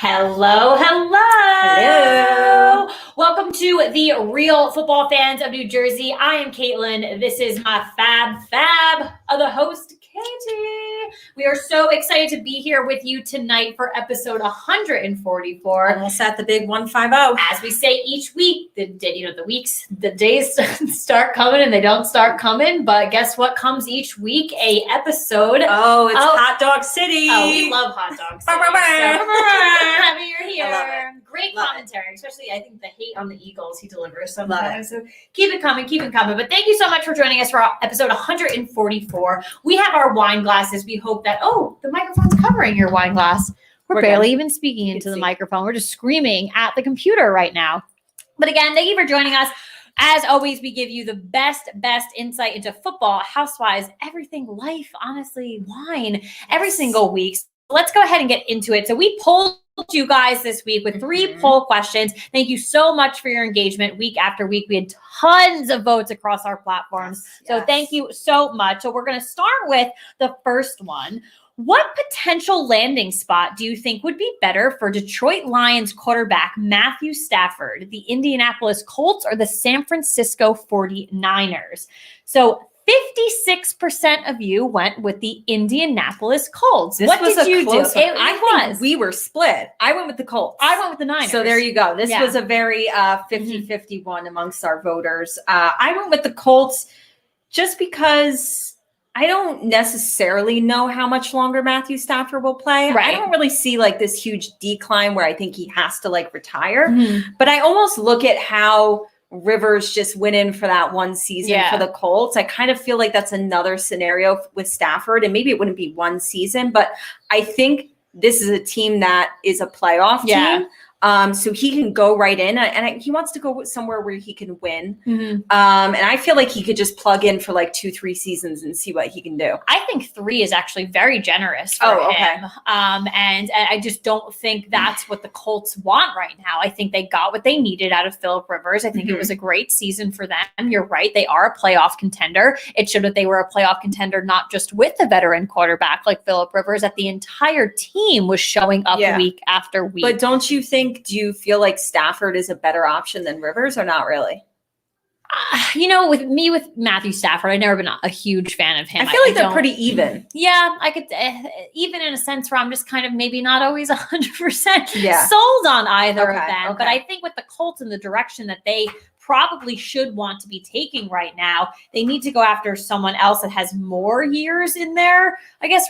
Hello, hello. Hello. Welcome to the Real Football Fans of New Jersey. I am Caitlin. This is my fab of the host, Katie. We are so excited to be here with you tonight for episode 144. Almost at the big 150. As we say each week, the days start coming and they don't start coming. But guess what comes each week? A episode. Oh, it's Hot Dog City. Oh, we love Hot Dog City. Happy you're here. I love it. Great Love commentary, especially I think the hate on the Eagles he delivers sometimes. So keep it coming. But thank you so much for joining us for episode 144. We have our wine glasses. We hope that the microphone's covering your wine glass. We're barely even speaking into the microphone. We're just screaming at the computer right now. But again, thank you for joining us. As always, we give you the best insight into football, Housewives, everything, life, honestly, wine, every single week. So let's go ahead and get into it. So we polled you guys this week with 3 poll questions. Thank you so much for your engagement week after week. We had tons of votes across our platforms. So thank you so much. So we're going to start with the first one. What potential landing spot do you think would be better for Detroit Lions quarterback Matthew Stafford, the Indianapolis Colts or the San Francisco 49ers? So 56% of you went with the Indianapolis Colts. What did you do? I think we were split. I went with the Colts. I went with the Niners. So there you go. This was a very 50-50 one amongst our voters. I went with the Colts just because I don't necessarily know how much longer Matthew Stafford will play. Right. I don't really see like this huge decline where I think he has to like retire. But I almost look at how Rivers just went in for that one season for the Colts. I kind of feel like that's another scenario with Stafford, and maybe it wouldn't be one season, but I think this is a team that is a playoff team. So he can go right in, and he wants to go somewhere where he can win. And I feel like he could just plug in for like 2-3 seasons and see what he can do. I think 3 is actually very generous for him. And I just don't think that's what the Colts want right now. I think they got what they needed out of Phillip Rivers. I think it was a great season for them. You're right. They are a playoff contender. It showed that they were a playoff contender, not just with the veteran quarterback like Phillip Rivers, that the entire team was showing up week after week. But don't you think, do you feel like Stafford is a better option than Rivers or not really? With Matthew Stafford, I've never been a huge fan of him. I feel like they're pretty even. Yeah, I could even in a sense where I'm just kind of maybe not always 100% sold on either of them. But I think with the Colts and the direction that they probably should want to be taking right now, they need to go after someone else that has more years in their,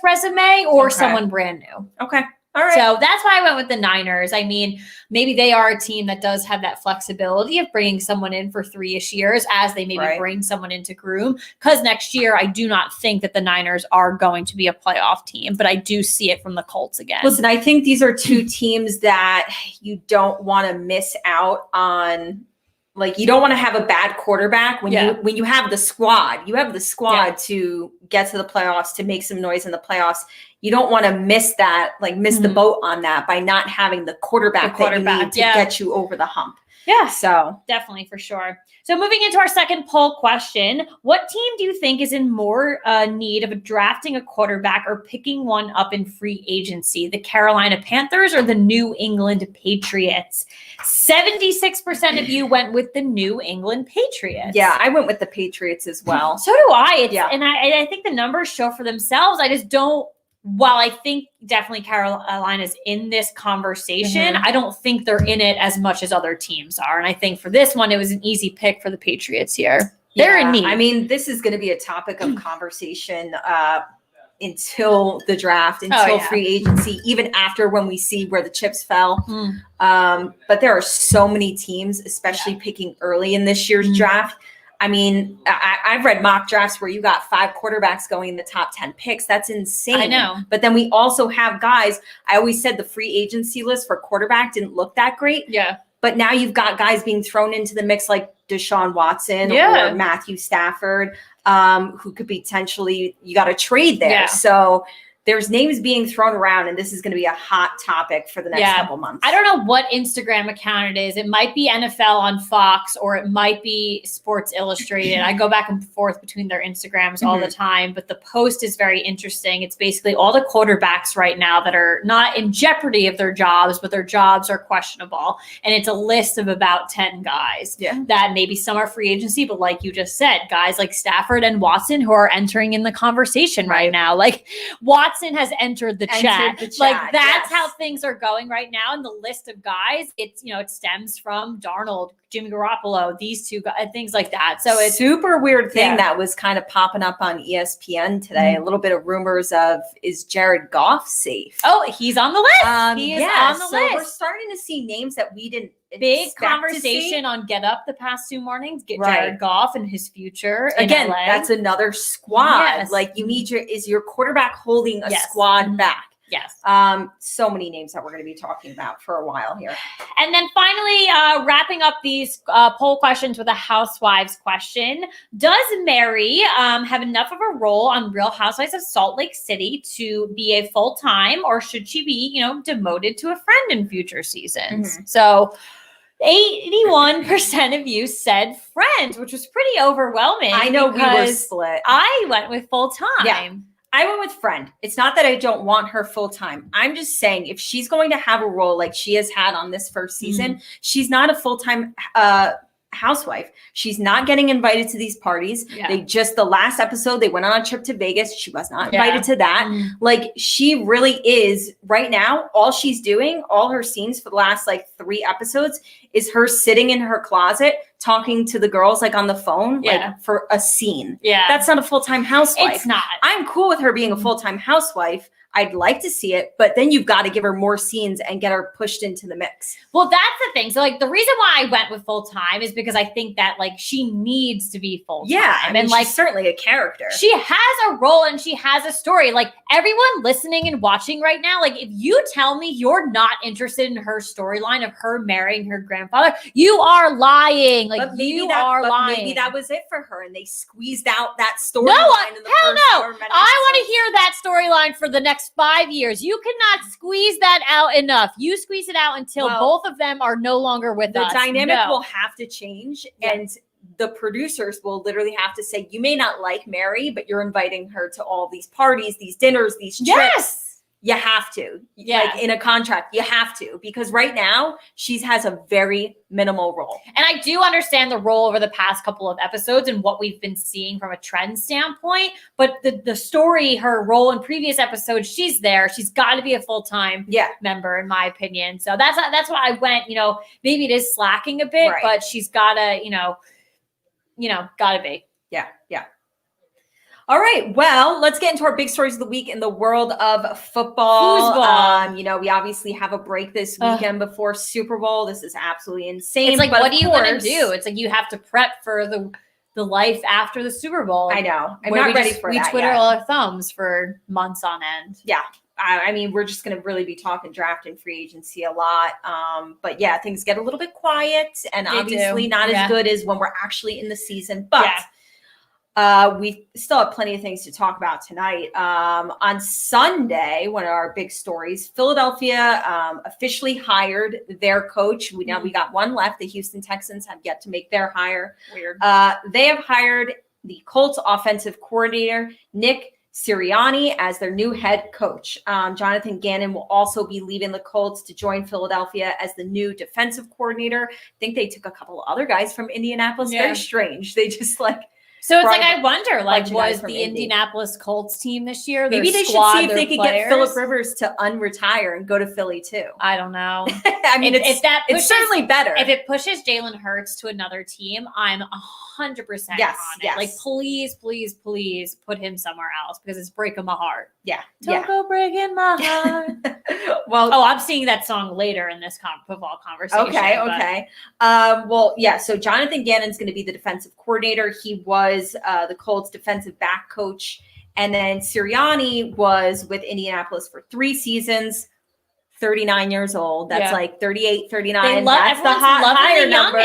resume or someone brand new. Okay. All right. So that's why I went with the Niners. I mean, maybe they are a team that does have that flexibility of bringing someone in for 3-ish years as they maybe bring someone into groom. Because next year, I do not think that the Niners are going to be a playoff team, but I do see it from the Colts again. Listen, I think these are 2 teams that you don't want to miss out on. Like, you don't want to have a bad quarterback when you have the squad. You have the squad to get to the playoffs, to make some noise in the playoffs. You don't want to miss that, miss the boat on that by not having the quarterback that you need to get you over the hump. Yeah, so definitely for sure. So moving into our second poll question, what team do you think is in more need of drafting a quarterback or picking one up in free agency? The Carolina Panthers or the New England Patriots? 76% of you went with the New England Patriots. Yeah, I went with the Patriots as well. So do I. And I think the numbers show for themselves. I just don't. While I think definitely Carolina's in this conversation, I don't think they're in it as much as other teams are. And I think for this one, it was an easy pick for the Patriots here. They're in need. I mean, this is going to be a topic of conversation until the draft, until free agency, even after when we see where the chips fell. But there are so many teams, especially picking early in this year's draft. I mean, I've read mock drafts where you got 5 quarterbacks going in the top 10 picks. That's insane. I know. But then we also have guys. I always said the free agency list for quarterback didn't look that great. Yeah. But now you've got guys being thrown into the mix like Deshaun Watson or Matthew Stafford, who could potentially, you got to trade there. Yeah. So there's names being thrown around, and this is going to be a hot topic for the next couple months. I don't know what Instagram account it is. It might be NFL on Fox, or it might be Sports Illustrated. I go back and forth between their Instagrams all the time, but the post is very interesting. It's basically all the quarterbacks right now that are not in jeopardy of their jobs, but their jobs are questionable. And it's a list of about 10 guys that maybe some are free agency, but like you just said, guys like Stafford and Watson who are entering in the conversation right now. Like Watson has entered the chat. Like that's how things are going right now. And the list of guys, it's, it stems from Darnold, Jimmy Garoppolo, these two guys, things like that. So it's super weird thing that was kind of popping up on ESPN today. A little bit of rumors of, is Jared Goff safe? Oh, he's on the list. He is on the list. We're starting to see names that we didn't big conversation on Get Up the past 2 mornings. Get Jared Goff and his future. Again, in LA. That's another squad. Like you need is your quarterback holding a squad back? Yes. So many names that we're going to be talking about for a while here. And then finally, wrapping up these poll questions with a Housewives question. Does Mary have enough of a role on Real Housewives of Salt Lake City to be a full-time, or should she be, demoted to a friend in future seasons? So 81% of you said friend, which was pretty overwhelming. I know we were split. I went with full-time. Yeah. I went with friend. It's not that I don't want her full time. I'm just saying if she's going to have a role like she has had on this first season, she's not a full-time housewife. She's not getting invited to these parties. The last episode, they went on a trip to Vegas. She was not invited to that. Like she really is right now, all she's doing, all her scenes for the last 3 episodes is her sitting in her closet talking to the girls on the phone for a scene. That's not a full-time housewife. It's not. I'm cool with her being a full-time housewife. I'd like to see it, but then you've got to give her more scenes and get her pushed into the mix. Well, that's the thing. So the reason why I went with full time is because I think that she needs to be full time. Yeah. I mean, she's certainly a character. She has a role and she has a story. Everyone listening and watching right now, if you tell me you're not interested in her storyline of her marrying her grandfather, you are lying. Maybe that was it for her and they squeezed out that storyline. Hell no. I want to hear that storyline for the next 5 years. You cannot squeeze that out enough. You squeeze it out until both of them are no longer with us. The dynamic will have to change, and the producers will literally have to say, you may not like Mary, but you're inviting her to all these parties, these dinners, these trips. You have to. In a contract, you have to, because right now she has a very minimal role. And I do understand the role over the past couple of episodes and what we've been seeing from a trend standpoint, but the story, her role in previous episodes, she's there. She's got to be a full-time member, in my opinion. So that's why I went, maybe it is slacking a bit, but she's got to, got to be. Yeah. All right. Well, let's get into our big stories of the week in the world of football. We obviously have a break this weekend before Super Bowl. This is absolutely insane. It's what are you going to do? It's you have to prep for the life after the Super Bowl. I know. I'm not ready for that. We Twitter all our thumbs for months on end. Yeah. I mean, we're just going to really be talking draft and free agency a lot. But things get a little bit quiet and obviously not as good as when we're actually in the season. But we still have plenty of things to talk about tonight. On Sunday, one of our big stories, Philadelphia officially hired their coach. We got one left. The Houston Texans have yet to make their hire. Weird. They have hired the Colts offensive coordinator, Nick Sirianni, as their new head coach. Jonathan Gannon will also be leaving the Colts to join Philadelphia as the new defensive coordinator. I think they took a couple of other guys from Indianapolis. Very strange. They just So it's I wonder, was the Indianapolis Colts team this year? Maybe they should see if they could get Phillip Rivers to unretire and go to Philly too. I don't know. I mean, it's certainly better. If it pushes Jalen Hurts to another team, I'm 100% on it. Please, please, please put him somewhere else because it's breaking my heart. Don't go breaking my heart. I'm seeing that song later in this football conversation. Okay. So Jonathan Gannon's going to be the defensive coordinator. He was the Colts defensive back coach. And then Sirianni was with Indianapolis for 3 seasons, 39 years old. That's 38, 39. That's the higher number.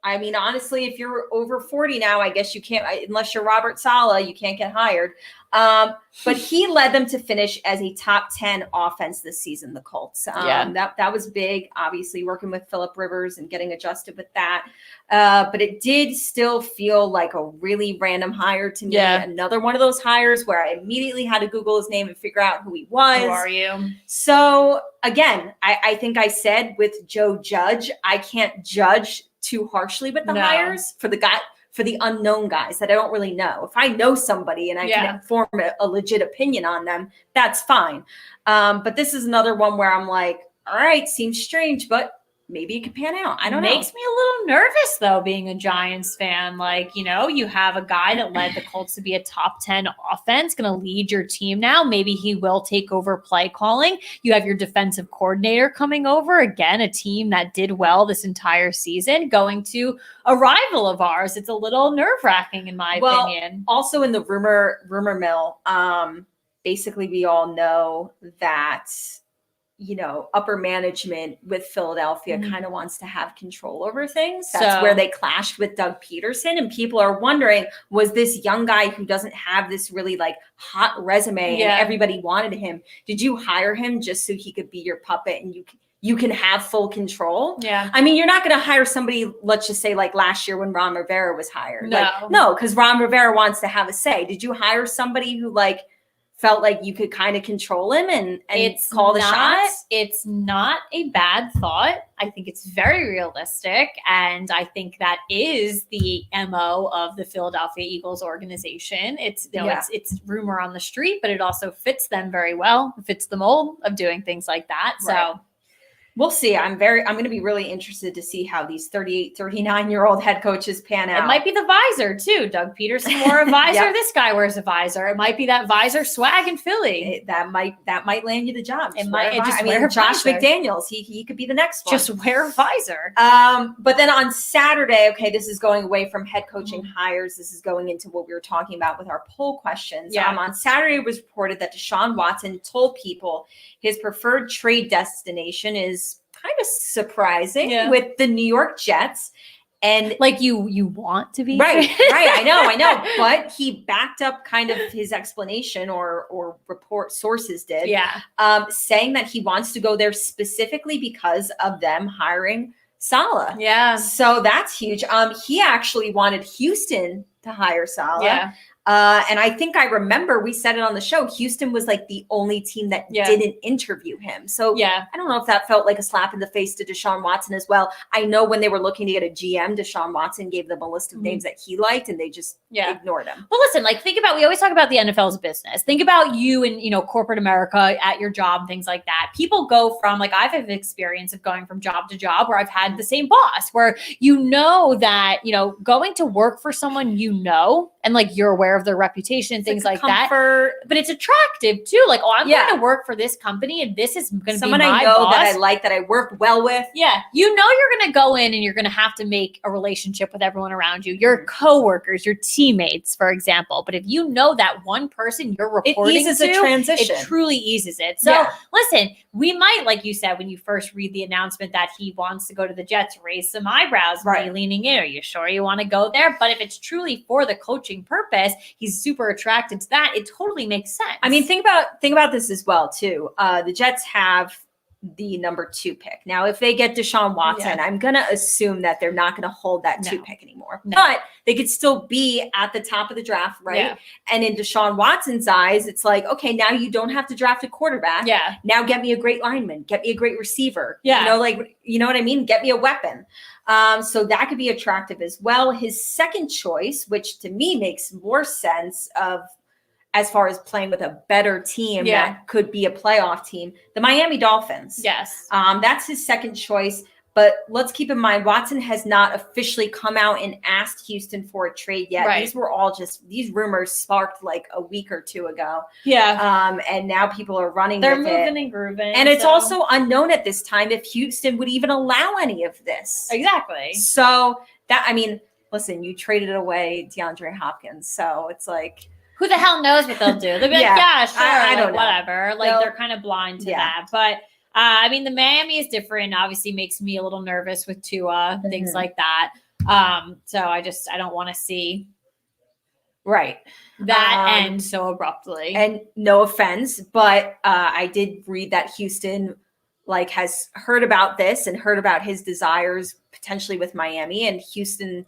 I mean, honestly, if you're over 40 now, I guess you can't, unless you're Robert Saleh, you can't get hired. But he led them to finish as a top 10 offense this season, the Colts. That was big, obviously, working with Phillip Rivers and getting adjusted with that. But it did still feel like a really random hire to me. Yeah. Another one of those hires where I immediately had to Google his name and figure out who he was. Who are you? So again, I think I said with Joe Judge, I can't judge too harshly with the hires for the unknown guys that I don't really know. If I know somebody and I can form a legit opinion on them, that's fine. But this is another one where I'm like, all right, seems strange, but maybe it could pan out. I don't know. Makes me a little nervous, though, being a Giants fan. Like, you have a guy that led the Colts to be a top 10 offense, going to lead your team now. Maybe he will take over play calling. You have your defensive coordinator coming over. Again, a team that did well this entire season, going to a rival of ours. It's a little nerve-wracking, in my opinion. Also in the rumor mill, basically we all know that upper management with Philadelphia kind of wants to have control over things. That's where they clashed with Doug Peterson. And people are wondering, was this young guy who doesn't have this really like hot resume and everybody wanted him, did you hire him just so he could be your puppet and you can have full control? Yeah. I mean, you're not going to hire somebody, let's just say like last year when Ron Rivera was hired. No, because Ron Rivera wants to have a say. Did you hire somebody who like felt like you could kind of control him and call the shots? It's not a bad thought. I think it's very realistic. And I think that is the MO of the Philadelphia Eagles organization. It's, it's rumor on the street, but it also fits them very well. It fits the mold of doing things like that. Right. So we'll see. I'm going to be really interested to see how these 38, 39-year-old head coaches pan out. It might be the visor too. Doug Peterson wore a visor. This guy wears a visor. It might be that visor swag in Philly. That might land you the job. Josh McDaniels, he could be the next one. Just wear a visor. But then on Saturday, this is going away from head coaching hires. This is going into what we were talking about with our poll questions. On Saturday, it was reported that Deshaun Watson told people his preferred trade destination is kind of surprising with the New York Jets. And like you want to be right. I know. But he backed up kind of his explanation or report sources did. Saying that he wants to go there specifically because of them hiring Saleh. Yeah. So that's huge. He actually wanted Houston to hire Saleh. Yeah. And I think I remember we said it on the show. Houston was like the only team that didn't interview him. So I don't know if that felt like a slap in the face to Deshaun Watson as well. I know when they were looking to get a GM, Deshaun Watson gave them a list of names that he liked and they just ignored him. Well, listen, we always talk about the NFL's business. Think about you and, corporate America at your job, things like that. People go from I've had experience of going from job to job where I've had the same boss where that, going to work for someone, and you're aware of their reputation and things like that. But it's attractive too. I'm going to work for this company and this is going to be someone my I know boss. that I like, that I work well with. Yeah. You're going to go in and you're going to have to make a relationship with everyone around you, your coworkers, your teammates, for example. But if that one person you're reporting it eases the transition. It truly eases it. So listen, we might, like you said, when you first read the announcement that he wants to go to the Jets, raise some eyebrows, be leaning in. Are you sure you want to go there? But if it's truly for the coaching purpose, he's super attracted to that. It totally makes sense. I mean, think about this as well too. The Jets have the number 2 pick. Now, if they get Deshaun Watson, I'm going to assume that they're not going to hold that 2 pick anymore. No. But they could still be at the top of the draft, right? Yeah. And in Deshaun Watson's eyes, it's like, okay, now you don't have to draft a quarterback. Yeah. Now get me a great lineman, get me a great receiver. Yeah. You know what I mean? Get me a weapon. So that could be attractive as well. His second choice, which to me makes more sense as far as playing with a better team that could be a playoff team, the Miami Dolphins. Yes. That's his second choice. But let's keep in mind, Watson has not officially come out and asked Houston for a trade yet. Right. These were all these rumors sparked a week or two ago. Yeah. And now people are running They're with moving it. and grooving. And it's also unknown at this time if Houston would even allow any of this. Exactly. So listen, you traded away DeAndre Hopkins. So it's like, who the hell knows what they'll do? They'll be like, sure, I don't know. Whatever. They're kind of blind to that. But the Miami is different. Obviously makes me a little nervous with Tua, things like that. So I don't want to see Right. That ends so abruptly. And no offense, but I did read that Houston has heard about this and heard about his desires potentially with Miami, and Houston,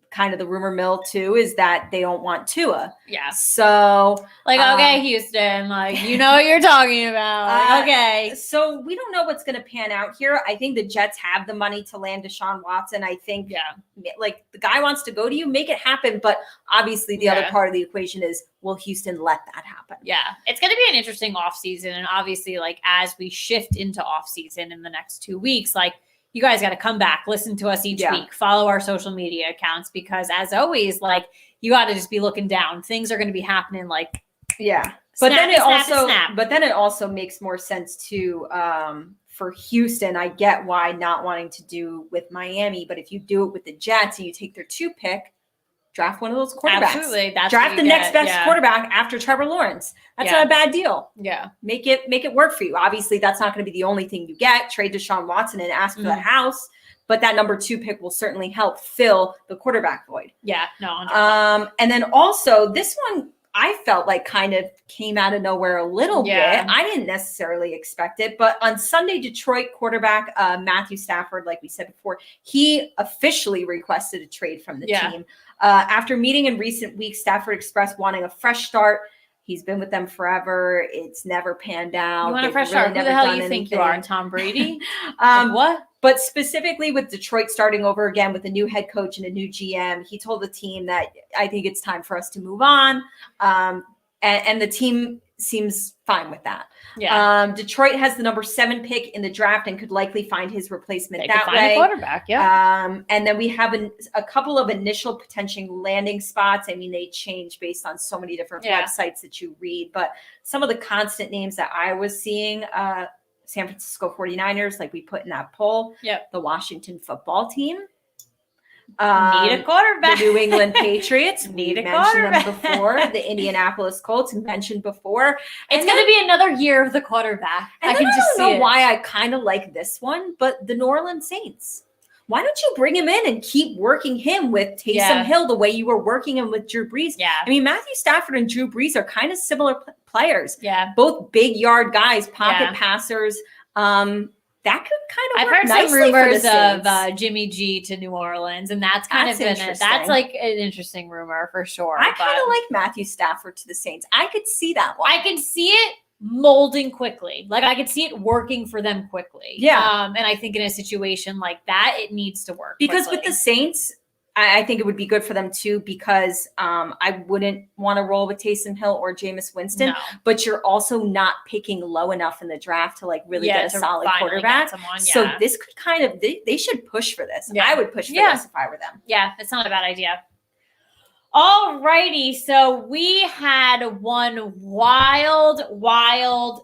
kind of the rumor mill too, is that they don't want Tua. Yeah. So okay, Houston, you know what you're talking about. Okay. So we don't know what's going to pan out here. I think the Jets have the money to land Deshaun Watson. I think the guy wants to go to you, make it happen. But obviously the other part of the equation is, will Houston let that happen? Yeah. It's going to be an interesting offseason. And obviously, as we shift into offseason in the next 2 weeks, you guys got to come back, listen to us each week, follow our social media accounts, because as always, you got to just be looking down. Things are going to be happening But then it also makes more sense to for Houston. I get why not wanting to do with Miami, but if you do it with the Jets and you take their 2 pick, draft one of those quarterbacks. Absolutely. Draft the next best quarterback after Trevor Lawrence. That's not a bad deal. Yeah. Make it work for you. Obviously, that's not going to be the only thing you get. Trade Deshaun Watson and ask for the house. But that number 2 pick will certainly help fill the quarterback void. Yeah. No. 100%. And then also this one, I felt kind of came out of nowhere a little bit. I didn't necessarily expect it, but on Sunday, Detroit quarterback Matthew Stafford, like we said before, he officially requested a trade from the team. After meeting in recent weeks, Stafford expressed wanting a fresh start. He's been with them forever. It's never panned out. You want a fresh start? Who the hell you think you are, Tom Brady? What? But specifically with Detroit starting over again with a new head coach and a new GM, he told the team that I think it's time for us to move on. And the team seems fine with that. Yeah. Detroit has the number 7 pick in the draft and could likely find his replacement they that could way. Find a quarterback, and then we have a couple of initial potential landing spots. I mean, they change based on so many different websites that you read, but some of the constant names that I was seeing, San Francisco 49ers, like we put in that poll. Yep. The Washington football team. Need a quarterback. The New England Patriots. Need a mentioned quarterback. them before. The Indianapolis Colts, mentioned before. It's going to be another year of the quarterback. I can just don't know why I kind of like this one, but the New Orleans Saints. Why don't you bring him in and keep working him with Taysom Hill the way you were working him with Drew Brees? Yeah. I mean, Matthew Stafford and Drew Brees are kind of similar players. Yeah. Both big yard guys, pocket passers. That could kind of I've work heard some nicely rumors for the Saints. of Jimmy G to New Orleans, and that's kind of been that's an interesting rumor for sure. I kind of like Matthew Stafford to the Saints. I could see that one. I could see it molding quickly. I could see it working for them quickly. Yeah. And I think in a situation like that, it needs to work because quickly. with the Saints, I think it would be good for them too, because I wouldn't want to roll with Taysom Hill or Jameis Winston, but you're also not picking low enough in the draft to really get a solid quarterback. So this could kind of, they should push for this. I would push for this if I were them. Yeah, that's not a bad idea. All righty. So we had one wild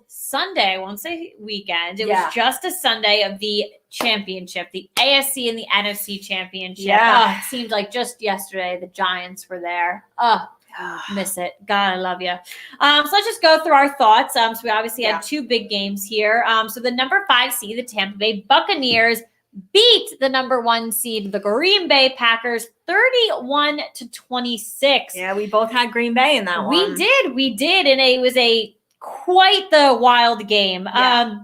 Sunday. I won't say weekend. It was just a Sunday of the championship, the AFC and the NFC championship. Yeah. It seemed like just yesterday the Giants were there. Miss it. God, I love you. So let's just go through our thoughts. So we obviously had 2 big games here. So the number 5 seed, the Tampa Bay Buccaneers, beat the number 1 seed, the Green Bay Packers, 31-26. Yeah, we both had Green Bay in that one. We did, and it was quite the wild game. Yeah.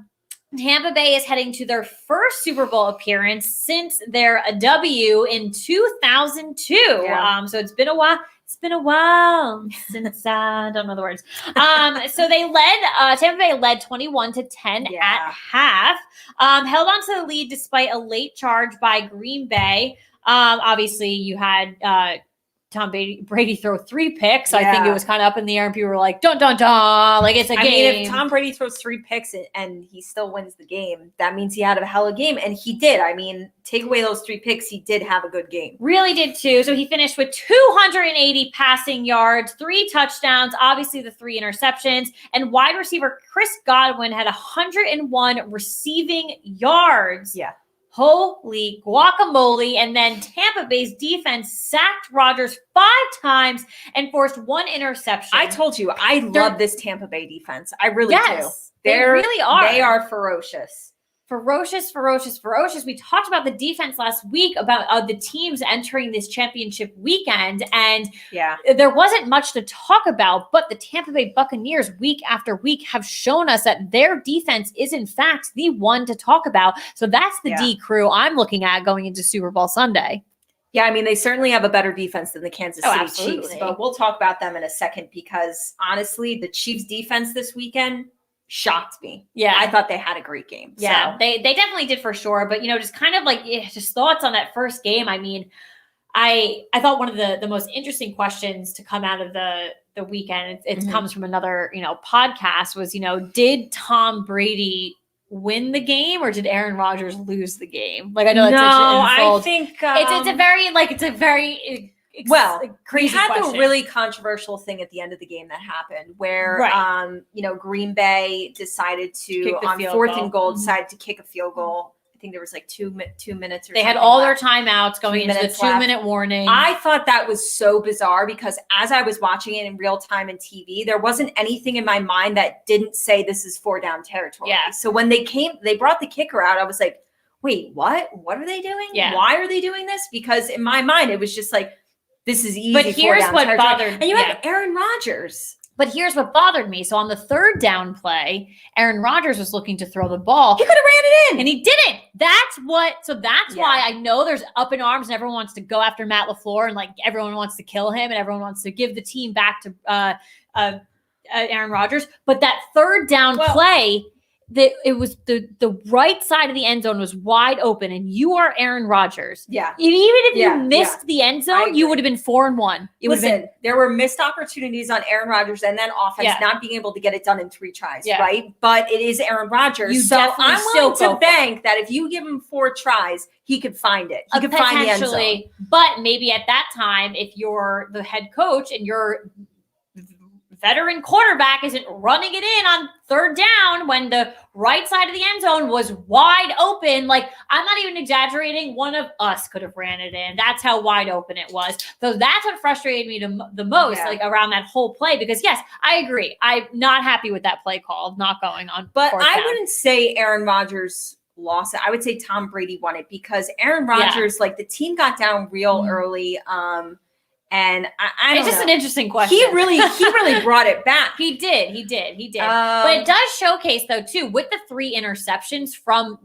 Tampa Bay is heading to their first Super Bowl appearance since their debut in 2002. Yeah. So it's been a while. It's been a while since I don't know the words. So they Tampa Bay led 21-10 at half. Held on to the lead despite a late charge by Green Bay. Obviously, you had Tom Brady throw 3 picks. So I think it was kind of up in the air, and people were like, dun, dun, dun. It's a game. I mean, if Tom Brady throws 3 picks and he still wins the game, that means he had a hell of a game. And he did. I mean, take away those 3 picks, he did have a good game. Really did too. So he finished with 280 passing yards, 3 touchdowns, obviously the 3 interceptions, and wide receiver Chris Godwin had 101 receiving yards. Yeah. Holy guacamole. And then Tampa Bay's defense sacked Rodgers 5 times and forced 1 interception. I told you, I love this Tampa Bay defense. I really do. They really are. They are ferocious. ferocious. We talked about the defense last week about the teams entering this championship weekend, and there wasn't much to talk about, but the Tampa Bay Buccaneers week after week have shown us that their defense is in fact the one to talk about. So that's the D crew I'm looking at going into Super Bowl Sunday. Yeah, I mean, they certainly have a better defense than the Kansas City absolutely. Chiefs, but we'll talk about them in a second because honestly, the Chiefs defense this weekend shocked me. Yeah. I thought they had a great game. Yeah, so. they definitely did for sure. But, just kind of like just thoughts on that first game. I mean, I thought one of the most interesting questions to come out of the weekend, it comes from another, podcast was, did Tom Brady win the game or did Aaron Rodgers lose the game? Like, I know that's I think it's a very crazy we had question. the really controversial thing at the end of the game that happened where Green Bay decided to on 4th and goal decided to kick a field goal. I think there was like 2 minutes or they had all their timeouts going into the 2-minute warning. I thought that was so bizarre because as I was watching it in real time in TV, there wasn't anything in my mind that didn't say this is 4-down territory. Yeah. So when they brought the kicker out, I was like, wait, what? What are they doing? Yeah. Why are they doing this? Because in my mind, it was just like, this is easy. But here's what bothered me. And you have Aaron Rodgers. But here's what bothered me. So on the 3rd down play, Aaron Rodgers was looking to throw the ball. He could have ran it in. And he didn't. That's why I know there's up in arms and everyone wants to go after Matt LaFleur and like everyone wants to kill him and everyone wants to give the team back to Aaron Rodgers. But that 3rd down play, it was the right side of the end zone was wide open, and you are Aaron Rodgers. Yeah. And even if you missed the end zone, you would have been 4-1. There were missed opportunities on Aaron Rodgers and then offense not being able to get it done in 3 tries, right? But it is Aaron Rodgers. I'm willing to bank that if you give him 4 tries, he could find it. He could find the end zone. But maybe at that time, if you're the head coach and you're veteran quarterback isn't running it in on 3rd down when the right side of the end zone was wide open. Like, I'm not even exaggerating. One of us could have ran it in. That's how wide open it was. So that's what frustrated me the most, like around that whole play, because yes, I agree. I'm not happy with that play call not going on. But I wouldn't say Aaron Rodgers lost it. I would say Tom Brady won it because Aaron Rodgers, like the team got down real early. And I don't it's just know. An interesting question. He really brought it back. He did. But it does showcase though too, with the 3 interceptions from,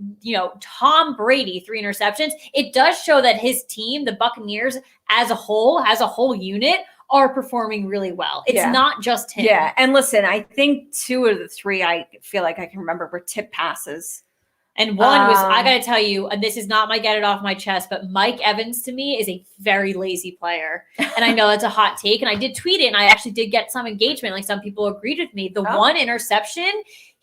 Tom Brady, 3 interceptions, it does show that his team, the Buccaneers as a whole unit, are performing really well. It's not just him. Yeah. And listen, I think 2 of the 3 I feel like I can remember were tip passes. And one was, I got to tell you, and this is not my get it off my chest, but Mike Evans to me is a very lazy player. And I know that's a hot take. And I did tweet it and I actually did get some engagement. Like some people agreed with me. The one interception,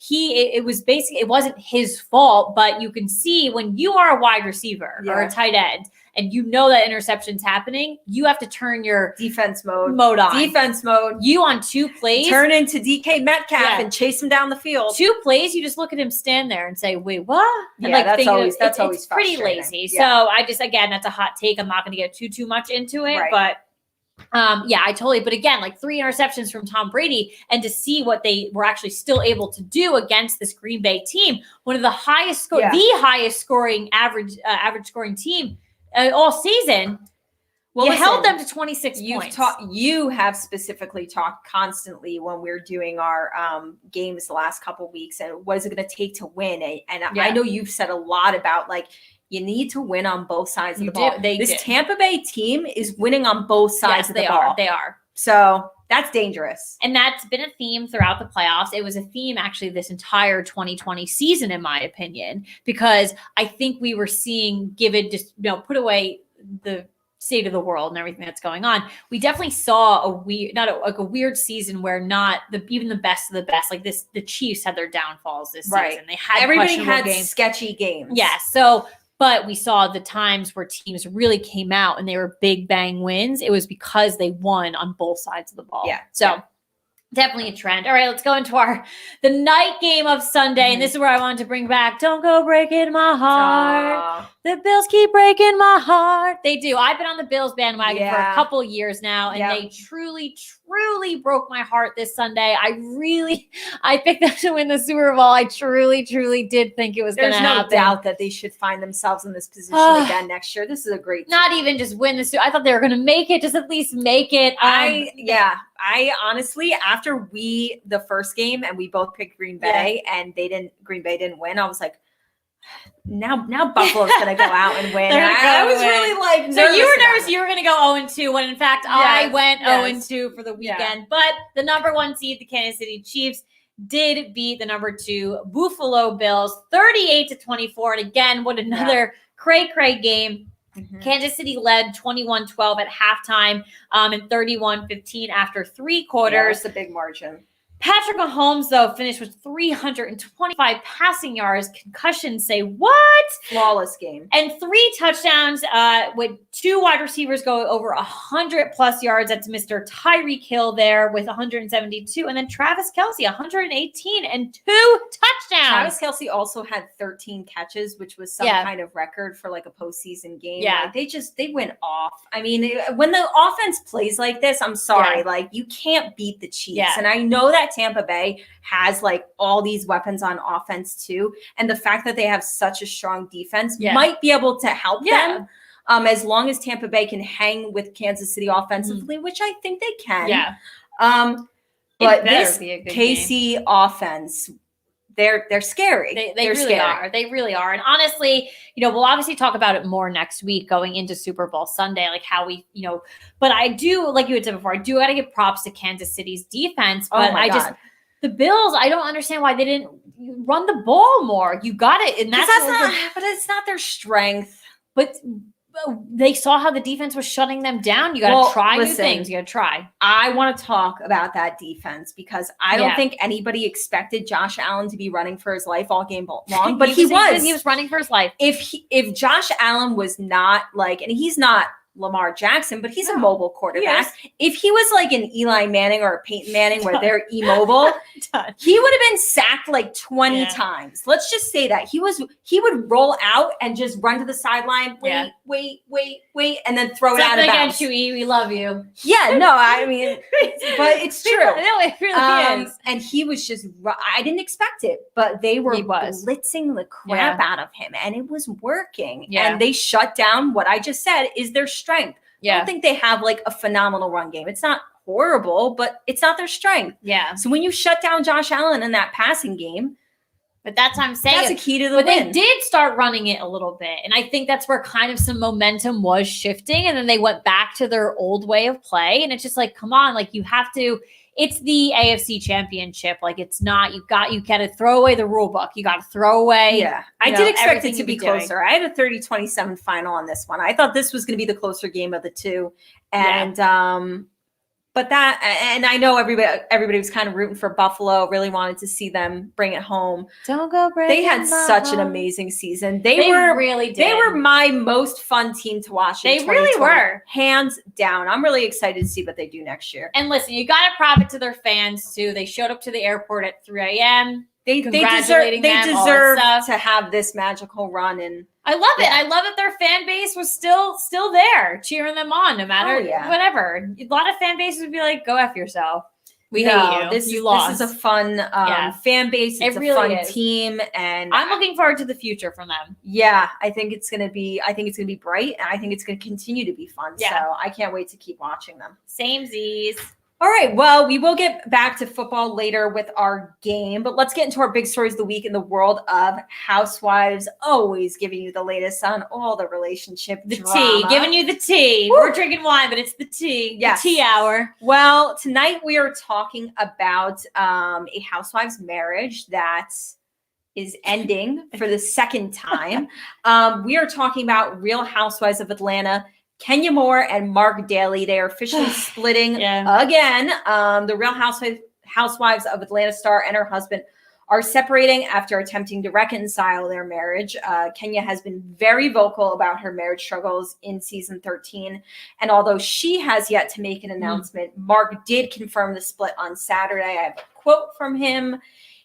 it was basically, it wasn't his fault, but you can see when you are a wide receiver or a tight end and you know that interception's happening, you have to turn your defense mode on. Defense mode. You on 2 plays. Turn into DK Metcalf and chase him down the field. 2 plays, you just look at him stand there and say, wait, what? And that's always pretty lazy. So I just, again, that's a hot take. I'm not going to get too much into it, but I totally, but again, like 3 interceptions from Tom Brady and to see what they were actually still able to do against this Green Bay team, one of the highest scoring average scoring team all season. Well, you held them to 26 points. You have specifically talked constantly when we're doing our games the last couple of weeks and what is it going to take to win? And I know you've said a lot about like, you need to win on both sides of the ball. This Tampa Bay team is winning on both sides of the ball. They are. So that's dangerous. And that's been a theme throughout the playoffs. It was a theme actually this entire 2020 season, in my opinion, because I think we were seeing, put away the state of the world and everything that's going on. We definitely saw a weird season where not even the best of the best, like this, the Chiefs had their downfalls this season. They had everybody had sketchy games. Yeah. But we saw the times where teams really came out and they were big bang wins. It was because they won on both sides of the ball. Yeah. So definitely a trend. All right, let's go into the night game of Sunday. And this is where I wanted to bring back, don't go breaking my heart. The Bills keep breaking my heart. They do. I've been on the Bills bandwagon for a Yeah. couple years now, and they truly, truly broke my heart this Sunday. I picked them to win the Super Bowl. I truly, truly did think it was going to happen. There's no doubt that they should find themselves in this position again next year. This is a great team. Not even just win the Super. I thought they were going to make it, just at least make it. I honestly, after the first game and we both picked Green Bay and Green Bay didn't win, I was like, now Buffalo's going to go out and win. I was really like, so you were nervous you were going to go 0-2 when in fact I went 0-2 for the weekend. Yeah. But the number 1 seed, the Kansas City Chiefs, did beat the number 2 Buffalo Bills 38-24. And again, what another cray game. Mm-hmm. Kansas City led 21-12 at halftime and 31-15 after 3 quarters. Yeah, that's a big margin. Patrick Mahomes, though, finished with 325 passing yards. Concussions say what? Flawless game. And 3 touchdowns with 2 wide receivers go over 100-plus yards. That's Mr. Tyreek Hill there with 172. And then Travis Kelce, 118 and 2 touchdowns. Travis Kelce also had 13 catches, which was some kind of record for like a postseason game. Yeah. Like they went off. I mean, when the offense plays like this, I'm sorry, like you can't beat the Chiefs. Yeah. And I know that Tampa Bay has like all these weapons on offense too. And the fact that they have such a strong defense might be able to help them as long as Tampa Bay can hang with Kansas City offensively, which I think they can. Yeah. But this KC offense, they're scary. They really are. They really are. And honestly, we'll obviously talk about it more next week going into Super Bowl Sunday, like how we, but I do, like you had said before, I do got to give props to Kansas City's defense, but the Bills, I don't understand why they didn't run the ball more. You got it. And but it's not their strength. But they saw how the defense was shutting them down. You got to try new things. You got to try. I want to talk about that defense because I don't think anybody expected Josh Allen to be running for his life all game long, but he was. He was running for his life. If Josh Allen was not like, and he's not Lamar Jackson, but he's a mobile quarterback. If he was like an Eli Manning or a Peyton Manning where they're immobile, he would have been sacked like 20 times. Let's just say that. He would roll out and just run to the sideline, wait, and then throw it out of bounds. Against you, E. We love you. Yeah, no, I mean, but it's true. No, it really is. And he was just, I didn't expect it, but they were blitzing the crap out of him, and it was working. Yeah. And they shut down what I just said is their strength. I don't think they have like a phenomenal run game. It's not horrible, but it's not their strength. Yeah. So when you shut down Josh Allen in that passing game, but that's what I'm saying. That's a key to the win. But they did start running it a little bit. And I think that's where kind of some momentum was shifting. And then they went back to their old way of play. And it's just like, come on, like you have to, it's the AFC Championship. Like it's not, you got to throw away the rule book. You got to throw away. Yeah. I did expect it to be closer. I had a 30-27 final on this one. I thought this was going to be the closer game of the two. And, but and I know everybody was kind of rooting for Buffalo, really wanted to see them bring it home. Don't go break. They had such an amazing season. They really did. They were my most fun team to watch. They really were. Hands down. I'm really excited to see what they do next year. And listen, you got to prop it to their fans too. They showed up to the airport at 3 a.m. They deserve to have this magical run. And I love it. I love that their fan base was still there cheering them on, no matter whatever. A lot of fan bases would be like, "Go F yourself. We hate you. This is a fun fan base. It's a fun team, and I'm looking forward to the future from them. Yeah, I think it's gonna be bright, and I think it's gonna continue to be fun. Yeah. So I can't wait to keep watching them. Samesies. All right, well, we will get back to football later with our game, but let's get into our big stories of the week in the world of Housewives, always giving you the latest on all the relationship drama. Tea, giving you the tea. Woo! We're drinking wine, but it's the tea. Yes. The tea hour. Well, tonight we are talking about a Housewives marriage that is ending for the second time. We are talking about Real Housewives of Atlanta. Kenya Moore and Mark Daly, they are officially splitting again. The Real Housewives of Atlanta star and her husband are separating after attempting to reconcile their marriage. Kenya has been very vocal about her marriage struggles in season 13. And although she has yet to make an announcement, Mark did confirm the split on Saturday. I have a quote from him.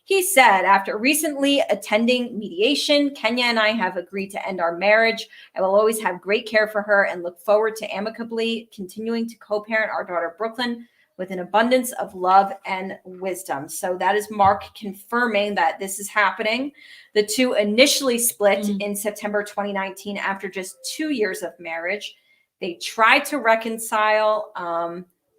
He said, after recently attending mediation, Kenya and I have agreed to end our marriage. I will always have great care for her and look forward to amicably continuing to co-parent our daughter, Brooklyn, with an abundance of love and wisdom. So that is Mark confirming that this is happening. The two initially split in September 2019 after just 2 years of marriage. They tried to reconcile.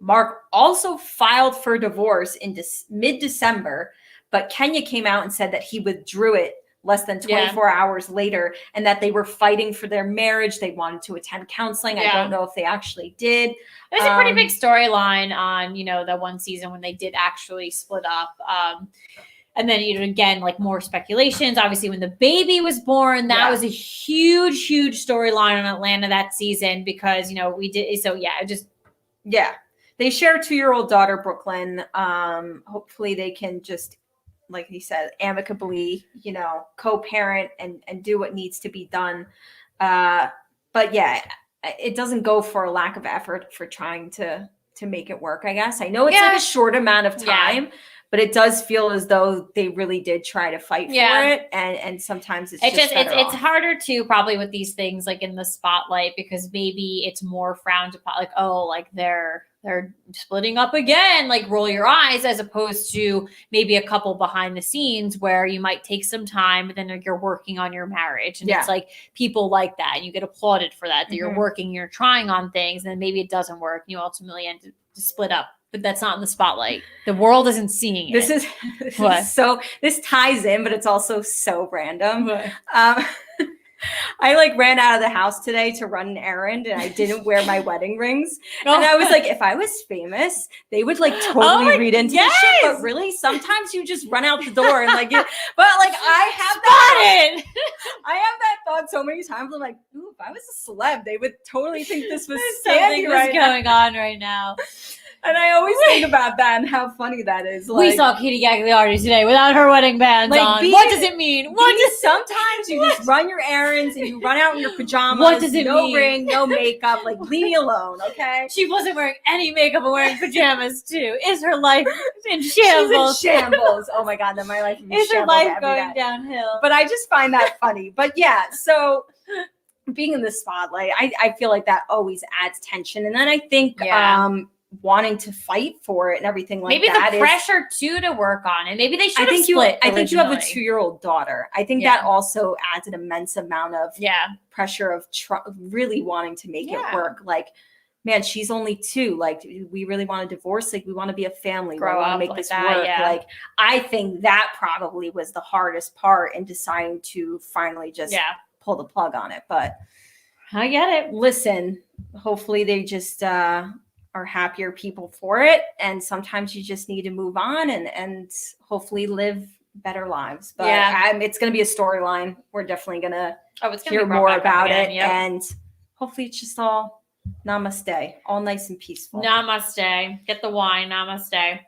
Mark also filed for divorce in mid-December, but Kenya came out and said that he withdrew it less than 24 hours later, and that they were fighting for their marriage. They wanted to attend counseling. I don't know if they actually did. There's a pretty big storyline on, the one season when they did actually split up. And then, again, like more speculations. Obviously, when the baby was born, that was a huge, huge storyline on Atlanta that season because, we did. So, they share a 2-year-old daughter, Brooklyn. Hopefully they can just, like he said, amicably, co-parent and do what needs to be done. But yeah, it doesn't go for a lack of effort for trying to make it work, I guess. I know it's like a short amount of time, but it does feel as though they really did try to fight for it. And sometimes it's harder to probably with these things like in the spotlight because maybe it's more frowned upon, like, oh, like they're splitting up again, like roll your eyes, as opposed to maybe a couple behind the scenes where you might take some time, but then like, you're working on your marriage. And it's like people like that. And you get applauded for that you're working, you're trying on things, and then maybe it doesn't work. And you ultimately end to split up. But that's not in the spotlight. The world isn't seeing it. This ties in, but it's also so random. I ran out of the house today to run an errand and I didn't wear my wedding rings. And I was like, if I was famous, they would totally read into this shit. But really, sometimes you just run out the door and I have that thought so many times. I'm like, ooh, if I was a celeb, they would totally think this was something going on right now. And I always think about that and how funny that is. We saw Katie Gagliardi today without her wedding bands on. What does it mean? Sometimes you just run your errands and you run out in your pajamas. What does it mean? No ring, no makeup. Leave me alone, okay? She wasn't wearing any makeup and wearing pajamas too. Is her life in shambles? She's in shambles. Oh my God, then my life is her life going downhill? But I just find that funny. But yeah, so being in the spotlight, I feel like that always adds tension. And then I think wanting to fight for it and everything like maybe that. Maybe the pressure too to work on it. Maybe they should have split. I think you have a 2-year-old daughter. I think that also adds an immense amount of pressure of really wanting to make it work. Man, she's only 2. We really want to divorce. We want to be a family. We want to make this work. Yeah. I think that probably was the hardest part in deciding to finally just pull the plug on it. But I get it. Listen, hopefully they just are happier people for it. And sometimes you just need to move on and hopefully live better lives. But it's going to be a storyline. We're definitely going to hear more about it. Yep. And hopefully it's just all namaste, all nice and peaceful. Namaste. Get the wine. Namaste.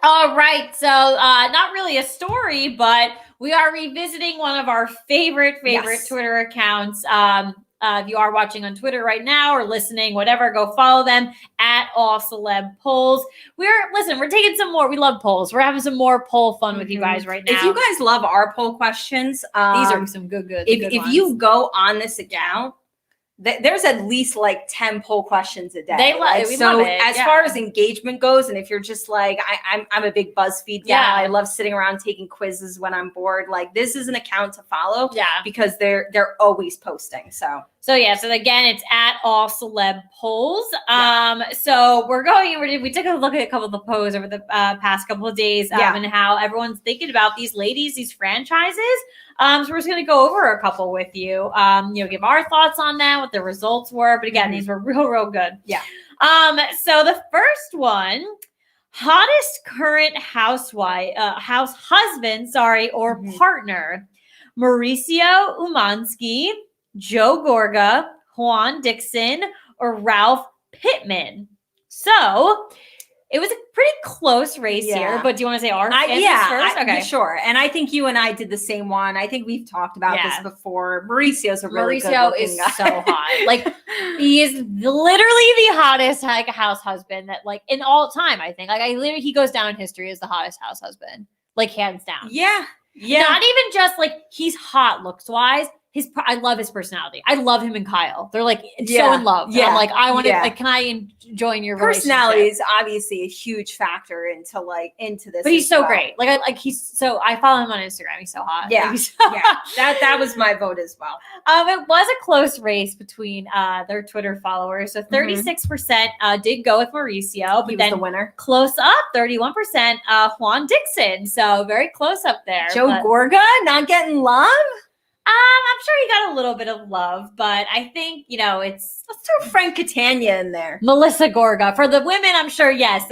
All right. So not really a story, but we are revisiting one of our favorite Twitter accounts. If you are watching on Twitter right now or listening, whatever, go follow them at All Celeb Polls. We're taking some more. We love polls. We're having some more poll fun with you guys right now. If you guys love our poll questions, these are some good if you go on this account, there's at least 10 poll questions a day. We love it. As far as engagement goes, and if you're just I'm a big BuzzFeed gal. I love sitting around taking quizzes when I'm bored. This is an account to follow. Because they're always posting. So again, it's at All Celeb Polls. So we're going. We took a look at a couple of the polls over the past couple of days, and how everyone's thinking about these ladies, these franchises. So we're just going to go over a couple with you, give our thoughts on that, what the results were. But again, these were real good. Yeah. So the first one, hottest current house husband, or partner, Mauricio Umansky, Joe Gorga, Juan Dixon, or Ralph Pittman. So it was a pretty close race here, but do you want to say our first? Okay, sure. And I think you and I did the same one. I think we've talked about this before. Mauricio's a really good looking guy. So hot. He is literally the hottest house husband that in all time, I think. He goes down in history as the hottest house husband. like hands down. Yeah. Not even just like he's hot looks wise. I love his personality. I love him and Kyle. They're like so in love. Yeah. And I'm like, I want to, like, can I join your personality relationship? is obviously a huge factor into this. But he's so great. I follow him on Instagram. He's so hot. Yeah. That was my vote as well. It was a close race between their Twitter followers. So 36% did go with Mauricio, but he was then the winner. Close up, 31% Juan Dixon. So very close up there. Joe Gorga not getting love. I'm sure he got a little bit of love, but I think, let's throw Frank Catania in there. Melissa Gorga. For the women, I'm sure, yes,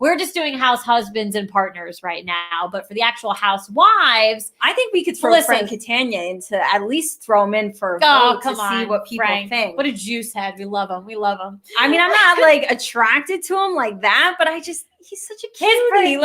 we're just doing house husbands and partners right now, but for the actual housewives, I think we could throw Frank Catania into, at least throw him in for a vote to see what people think. What a juice head. We love him. I mean, I'm not like attracted to him like that, but he's such a cutie.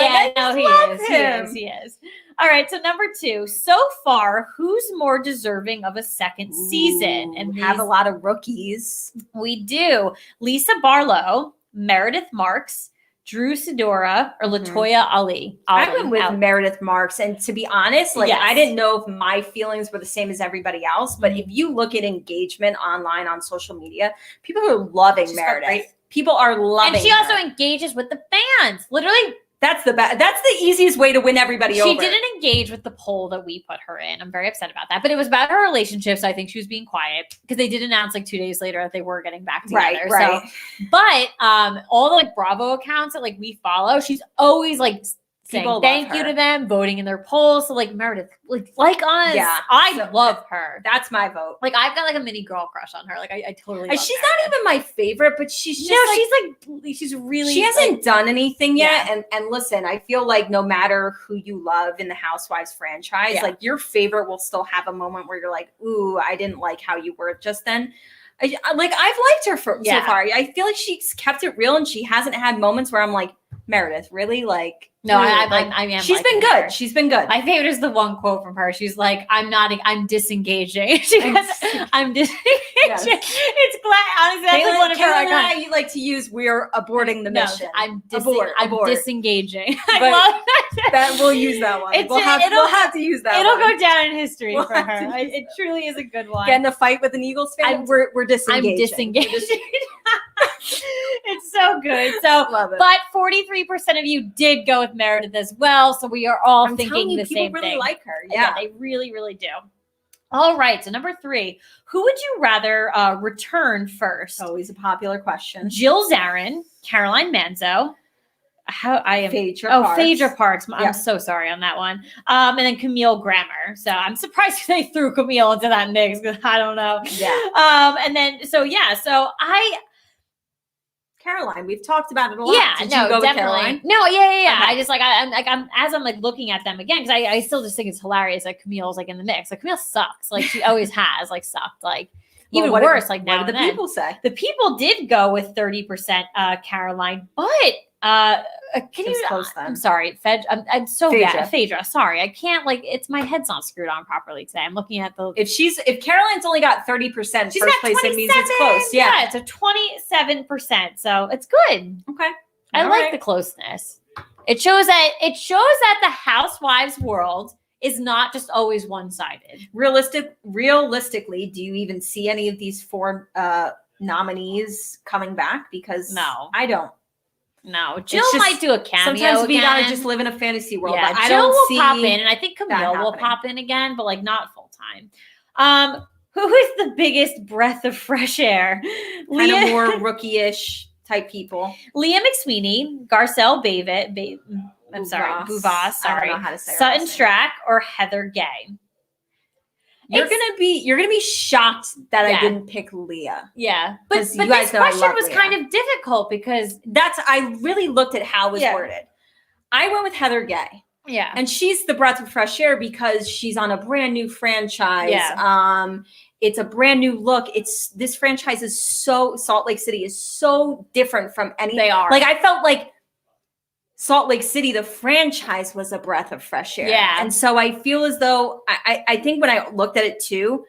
He is. All right, so number 2. So far, who's more deserving of a second season? And we have a lot of rookies. We do. Lisa Barlow, Meredith Marks, Drew Sidora, or LaToya Ali. I went with Meredith Marks. And to be honest, I didn't know if my feelings were the same as everybody else. But if you look at engagement online on social media, people are loving Meredith. People are loving her. And she also engages with the fans. Literally. That's the easiest way to win everybody over. She didn't engage with the poll that we put her in. I'm very upset about that. But it was about her relationships. I think she was being quiet because they did announce 2 days later that they were getting back together. Right. So, but all the Bravo accounts that we follow, she's always saying thank you to them, voting in their polls. So Meredith, like us. Yeah, I love her. That's my vote. I've got a mini girl crush on her. I totally love she's Meredith. Not even my favorite, but she's just she's really, she hasn't done anything yet. Yeah. And listen, I feel like no matter who you love in the Housewives franchise, your favorite will still have a moment where you're like, ooh, I didn't like how you were just then. I've liked her so far. I feel like she's kept it real and she hasn't had moments where I'm like, Meredith, really? No, I am. She's been good. She's been good. My favorite is the one quote from her. She's like, I'm disengaging. She goes, I'm disengaging. Yes. It's glad, honestly, that's one of her icons. You like to use, we're aborting the mission. I'm disengaging. I love that. We'll use that one. We'll have to use that It'll go down in history for her. It truly is a good one. Get in a fight with an Eagles fan, we're disengaging. I'm disengaging. It's so good. So, love it. But 43% of you did go with Meredith as well. So we are all thinking the same thing. People really like her. Yeah, they really, really do. All right. So number 3, who would you rather return first? Always a popular question. Jill Zarin, Caroline Manzo. Phaedra Parks. I'm so sorry on that one. And then Camille Grammer. So I'm surprised they threw Camille into that mix because I don't know. Yeah. And then Caroline, we've talked about it a lot. Yeah, Did you go with Caroline? No, yeah. Okay. I just I'm looking at them again because I still just think it's hilarious that Camille's in the mix. Camille sucks. She always has sucked. Even worse. Now what did the people say? The people did go with 30% Caroline, but can you? Close then. I'm sorry, I'm so bad. Phaedra. Sorry, I can't. It's my head's not screwed on properly today. I'm looking at the. If Caroline's only got 30% first place, it means it's close. Yeah, it's a 27%. So it's good. Okay, I like the closeness. It shows that the Housewives world is not just always one-sided. Realistically, do you even see any of these 4 nominees coming back? Because no, I don't. No, Jill might do a cameo. Sometimes we gotta just live in a fantasy world. Yeah, but Jill will pop in, and I think Camille will pop in again, but not full time. Who is the biggest breath of fresh air? Kind of more rookie-ish type people. Leah McSweeney, Garcelle Buvas. Sorry, I don't know how to say Sutton Strack or Heather Gay. You're gonna be shocked that I didn't pick Leah. Yeah, but this question was kind of difficult because I really looked at how it was worded. I went with Heather Gay. Yeah, and she's the breath of fresh air because she's on a brand new franchise. Yeah. It's a brand new look. This franchise is Salt Lake City is so different from any. They are. I felt like Salt Lake City, the franchise, was a breath of fresh air. Yeah. And so I feel as though I think when I looked at it too,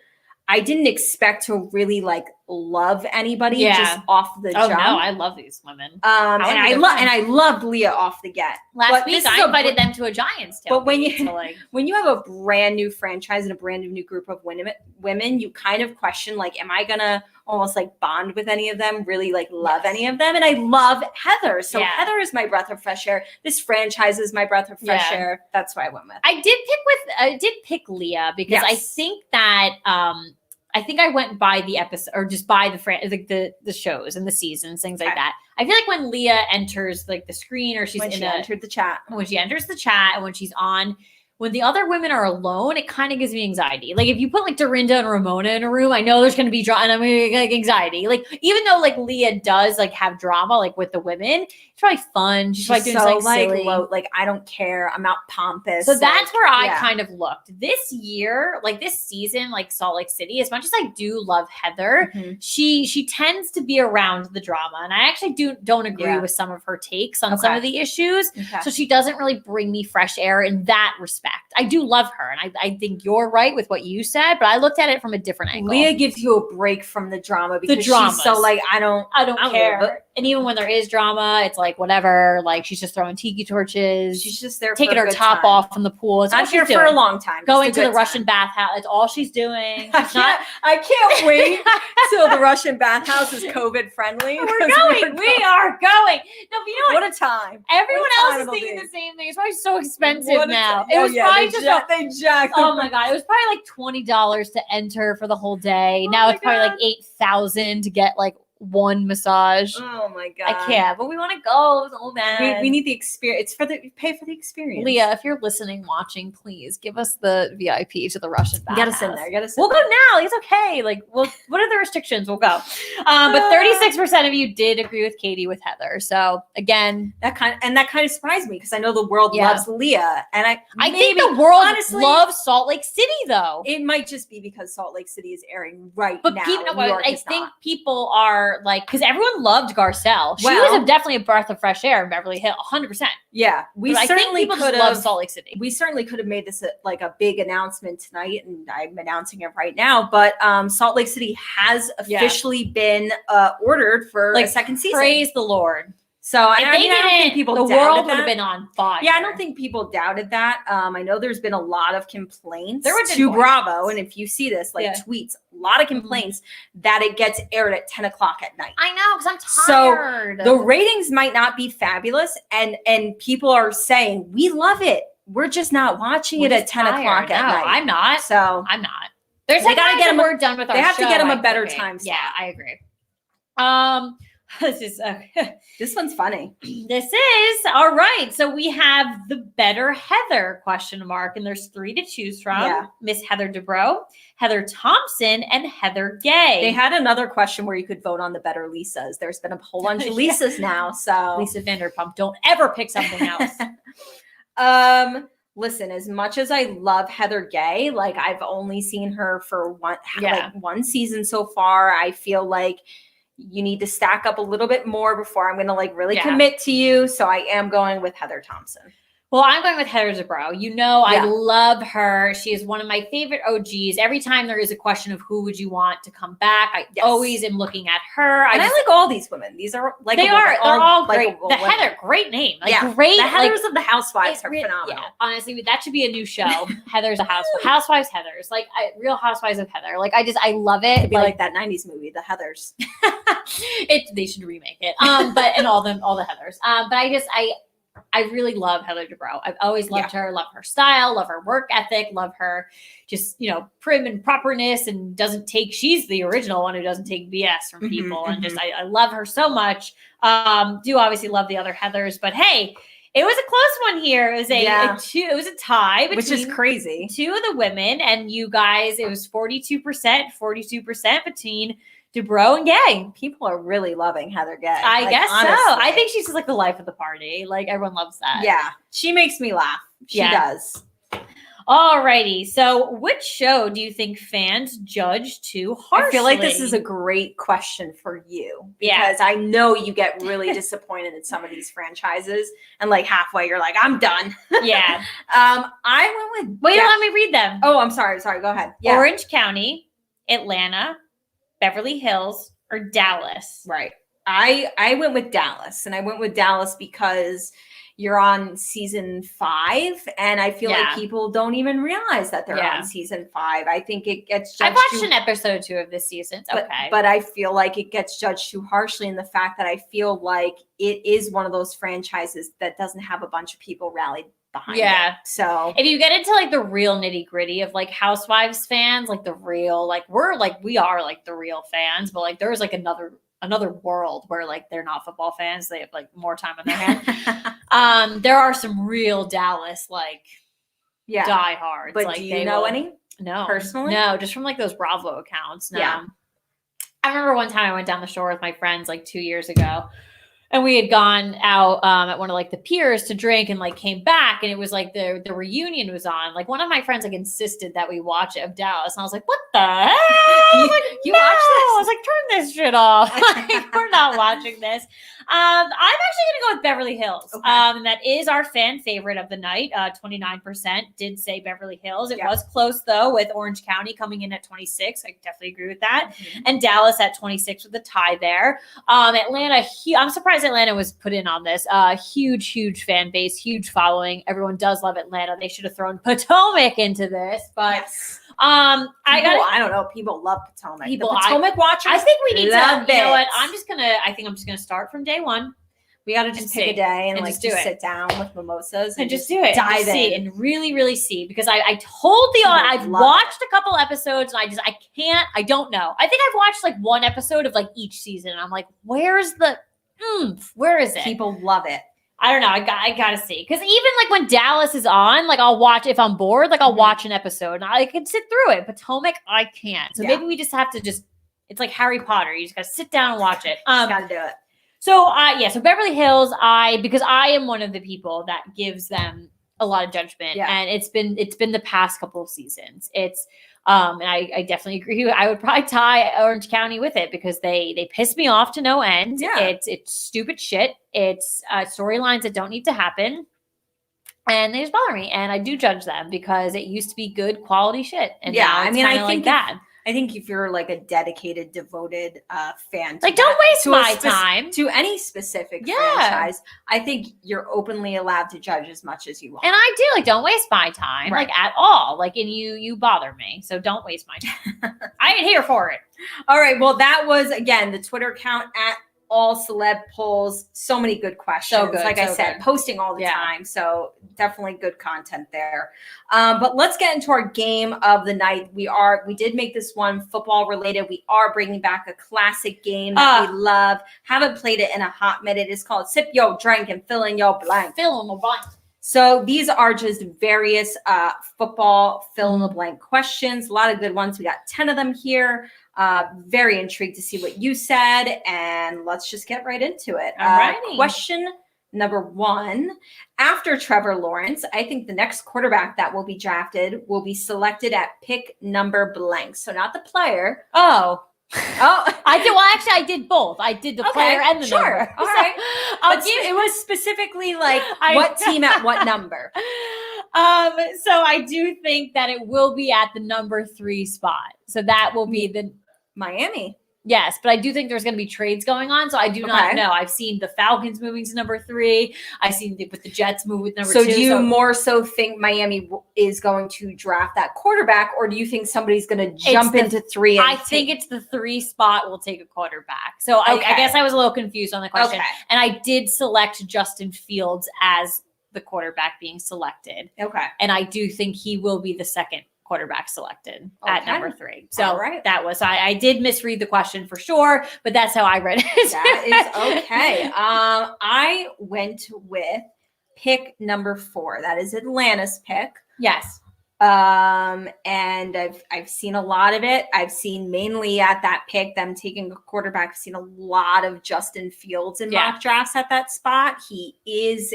I didn't expect to really love anybody Yeah. just off the Oh jump. no, I love these women. And I loved Leah off the get. Last But week this is I invited them to a Giants tailgate. But when you so like, when you have a brand new franchise and a brand new group of women, you kind of question like, am I gonna almost like bond with any of them? Really like love any of them? And I love Heather, so Heather is my breath of fresh air. This franchise is my breath of fresh air. That's what I went with. I did pick Leah because I think that I think I went by the episode or just by the shows and the seasons, things like that. I feel like when Leah enters like the screen or when she enters the chat and when she's on, when the other women are alone, it kind of gives me anxiety. Like if you put like Dorinda and Ramona in a room, I know there's going to be drama and I'm going to get like anxiety. Like even though like Leah does like have drama like with the women, it's probably fun. She's like doing something silly. Like I don't care. I'm not pompous. So that's where I kind of looked this year, like this season, like Salt Lake City. As much as I do love Heather, she tends to be around the drama, and I actually don't agree with some of her takes on some of the issues. So she doesn't really bring me fresh air in that respect. I do love her, and I think you're right with what you said, but I looked at it from a different angle. Leah gives you a break from the drama because she's so like I don't care. And even when there is drama, it's like whatever. Like she's just throwing tiki torches. She's just there, taking her top off from the pool. It's not here for a long time. Going to the Russian bathhouse. That's all she's doing. I can't wait till the Russian bathhouse is COVID friendly. We're going. We are going. No, but you know what a time. Everyone else is thinking the same thing. It's probably so expensive now. It was probably they jacked. Oh my god, it was probably like $20 to enter for the whole day. Now it's probably like $8,000 to get like one massage. Oh my god, I can't. But we want to go so bad. We need the experience. Pay for the experience. Leah, if you're listening, watching, please give us the VIP to the Russian bathhouse. Get us in there. We'll go now. It's okay. Like, what are the restrictions? We'll go. But 36% of you did agree with Katie with Heather. So again, that kind of surprised me because I know the world loves Leah, and I think the world honestly loves Salt Lake City though. It might just be because Salt Lake City is airing right now. But I think people are like, because everyone loved Garcelle. She was definitely a breath of fresh air in Beverly Hills, 100%. Yeah, I think people just love Salt Lake City. We certainly could have made this a big announcement tonight, and I'm announcing it right now. But Salt Lake City has officially been ordered for a second season. Praise the Lord. So I don't think people the world would have been on fire. Yeah, I don't think people doubted that. I know there's been a lot of complaints to Bravo, and if you see this, tweets, a lot of complaints that it gets aired at 10 o'clock at night. I know, because I'm tired. So the ratings might not be fabulous, and people are saying we love it. We're just not watching it at 10 o'clock at night. I'm not. So I'm not. They got to get them. We're done with our show. They have to get them a better time slot. Yeah, I agree. This one's funny. This is all right. So we have the better Heather ? And there's 3 to choose from. Miss Heather Dubrow, Heather Thompson, and Heather Gay. They had another question where you could vote on the better Lisas. There's been a whole bunch of Lisas now. So Lisa Vanderpump, don't ever pick something else. Listen, as much as I love Heather Gay, like I've only seen her for one season so far. I feel like you need to stack up a little bit more before I'm going to really commit to you. So I am going with Heather Thompson. Well, I'm going with Heather Dubrow. I love her. She is one of my favorite OGs. Every time there is a question of who would you want to come back, I always am looking at her. I like all these women. These are like they're all great. The Heather, great name. Great. The Heathers of the Housewives are phenomenal. Yeah, honestly, that should be a new show. Heather's a Housewife. Housewives Heathers. Real Housewives of Heather. I love it. It'd be like that 90s movie, The Heathers. They should remake it. And all the Heathers. But I really love Heather Dubrow. I've always loved her, love her style, love her work ethic, love her just, prim and properness and she's the original one who doesn't take BS from people. And just, I love her so much. Do obviously love the other Heathers, but hey, it was a close one here. It was a tie between which is crazy. 2 of the women, and you guys, it was 42% between Dubrow and Gay. People are really loving Heather Gay. I guess honestly. So. I think she's just the life of the party. Everyone loves that. Yeah. She makes me laugh. She does. Alrighty. So which show do you think fans judge too harshly? I feel like this is a great question for you. Because I know you get really disappointed in some of these franchises. And halfway you're like, I'm done. Yeah. I went with let me read them. Oh, I'm sorry. Go ahead. Yeah. Orange County, Atlanta, Beverly Hills or Dallas? Right. I went with Dallas, and I went with Dallas because you're on season 5, and I feel like people don't even realize that they're on season 5. I think it gets judged. I watched an episode or 2 of this season. But I feel like it gets judged too harshly in the fact that I feel like it is one of those franchises that doesn't have a bunch of people rallied behind it. So if you get into like the real nitty gritty of like Housewives fans, like the real, like we are like the real fans, but like there's like another world where like they're not football fans. They have like more time on their hands. There are some real Dallas like diehards. But like, do you know any? No. Personally? No, just from like those Bravo accounts. No. Yeah. I remember one time I went down the shore with my friends like 2 years ago. And we had gone out at one of like the piers to drink and like came back, and it was like the reunion was on. Like one of my friends like insisted that we watch it of Dallas, and I was like, "What the hell?" I was like, you no. watch this? I was like, "Turn this shit off! Like, we're not watching this." I'm actually gonna go with Beverly Hills. Okay. And that is our fan favorite of the night. 29% did say Beverly Hills. It was close though, with Orange County coming in at 26. I definitely agree with that. Mm-hmm. And Dallas at 26 with a tie there. Atlanta, I'm surprised Atlanta was put in on this. Huge fan base, huge following. Everyone does love Atlanta. They should have thrown Potomac into this, but I don't know. People love Potomac. People, the Potomac watchers. I think we need to. It. You know what? I think I'm just gonna start from day one. We got to just pick a day and like just sit down with mimosas and just do it. Dive in and really see, because I told the audience I've watched a couple episodes and I don't know. I think I've watched like one episode of like each season. And I'm like, where's the where is it? People love it. I don't know. I gotta see, because even like when Dallas is on, like I'll watch if I'm bored. Like I'll watch an episode and I can sit through it. Potomac, I can't. So maybe we just have to it's like Harry Potter. You just gotta sit down and watch it. Gotta do it. So so Beverly Hills, because I am one of the people that gives them a lot of judgment, and it's been the past couple of seasons. It's and I definitely agree. I would probably tie Orange County with it because they piss me off to no end. Yeah. It's stupid shit. It's storylines that don't need to happen, and they just bother me. And I do judge them because it used to be good quality shit, and now it's I think that. I think if you're like a dedicated, devoted fan, like don't waste my time to any specific franchise. I think you're openly allowed to judge as much as you want, and I do. Like, don't waste my time, like at all. Like, and you bother me, so don't waste my time. I ain't here for it. All right. Well, that was again the Twitter account at All Celeb Polls. So many good questions. So good. Like I said, posting all the time. So definitely good content there. But let's get into our game of the night. We did make this one football related. We are bringing back a classic game that we love. Haven't played it in a hot minute. It's called Sip Yo Drink and Fill in Your Blank. Fill in the blank. So these are just various football fill in the blank questions. A lot of good ones. We got 10 of them here. Very intrigued to see what you said, and let's just get right into it. Question number 1. After Trevor Lawrence, I think the next quarterback that will be drafted will be selected at pick number blank. So not the player. I did. Well, actually, I did both. I did the player and the number. All right. It was specifically like what team at what number. So I do think that it will be at the number 3 spot. So that will be the Miami. Yes, but I do think there's going to be trades going on, so I do not know. I've seen the Falcons moving to number 3. I've seen the Jets move with number 2. So do you more so think Miami is going to draft that quarterback, or do you think somebody's going to jump into 3? I think it's the 3 spot will take a quarterback. So I guess I was a little confused on the question. And I did select Justin Fields as the quarterback being selected. And I do think he will be the second quarterback selected at number 3. So that was, I did misread the question for sure, but that's how I read it. That is okay. I went with pick number 4. That is Atlanta's pick. Yes. And I've seen a lot of it. I've seen mainly at that pick, them taking a quarterback. I've seen a lot of Justin Fields in mock drafts at that spot. He is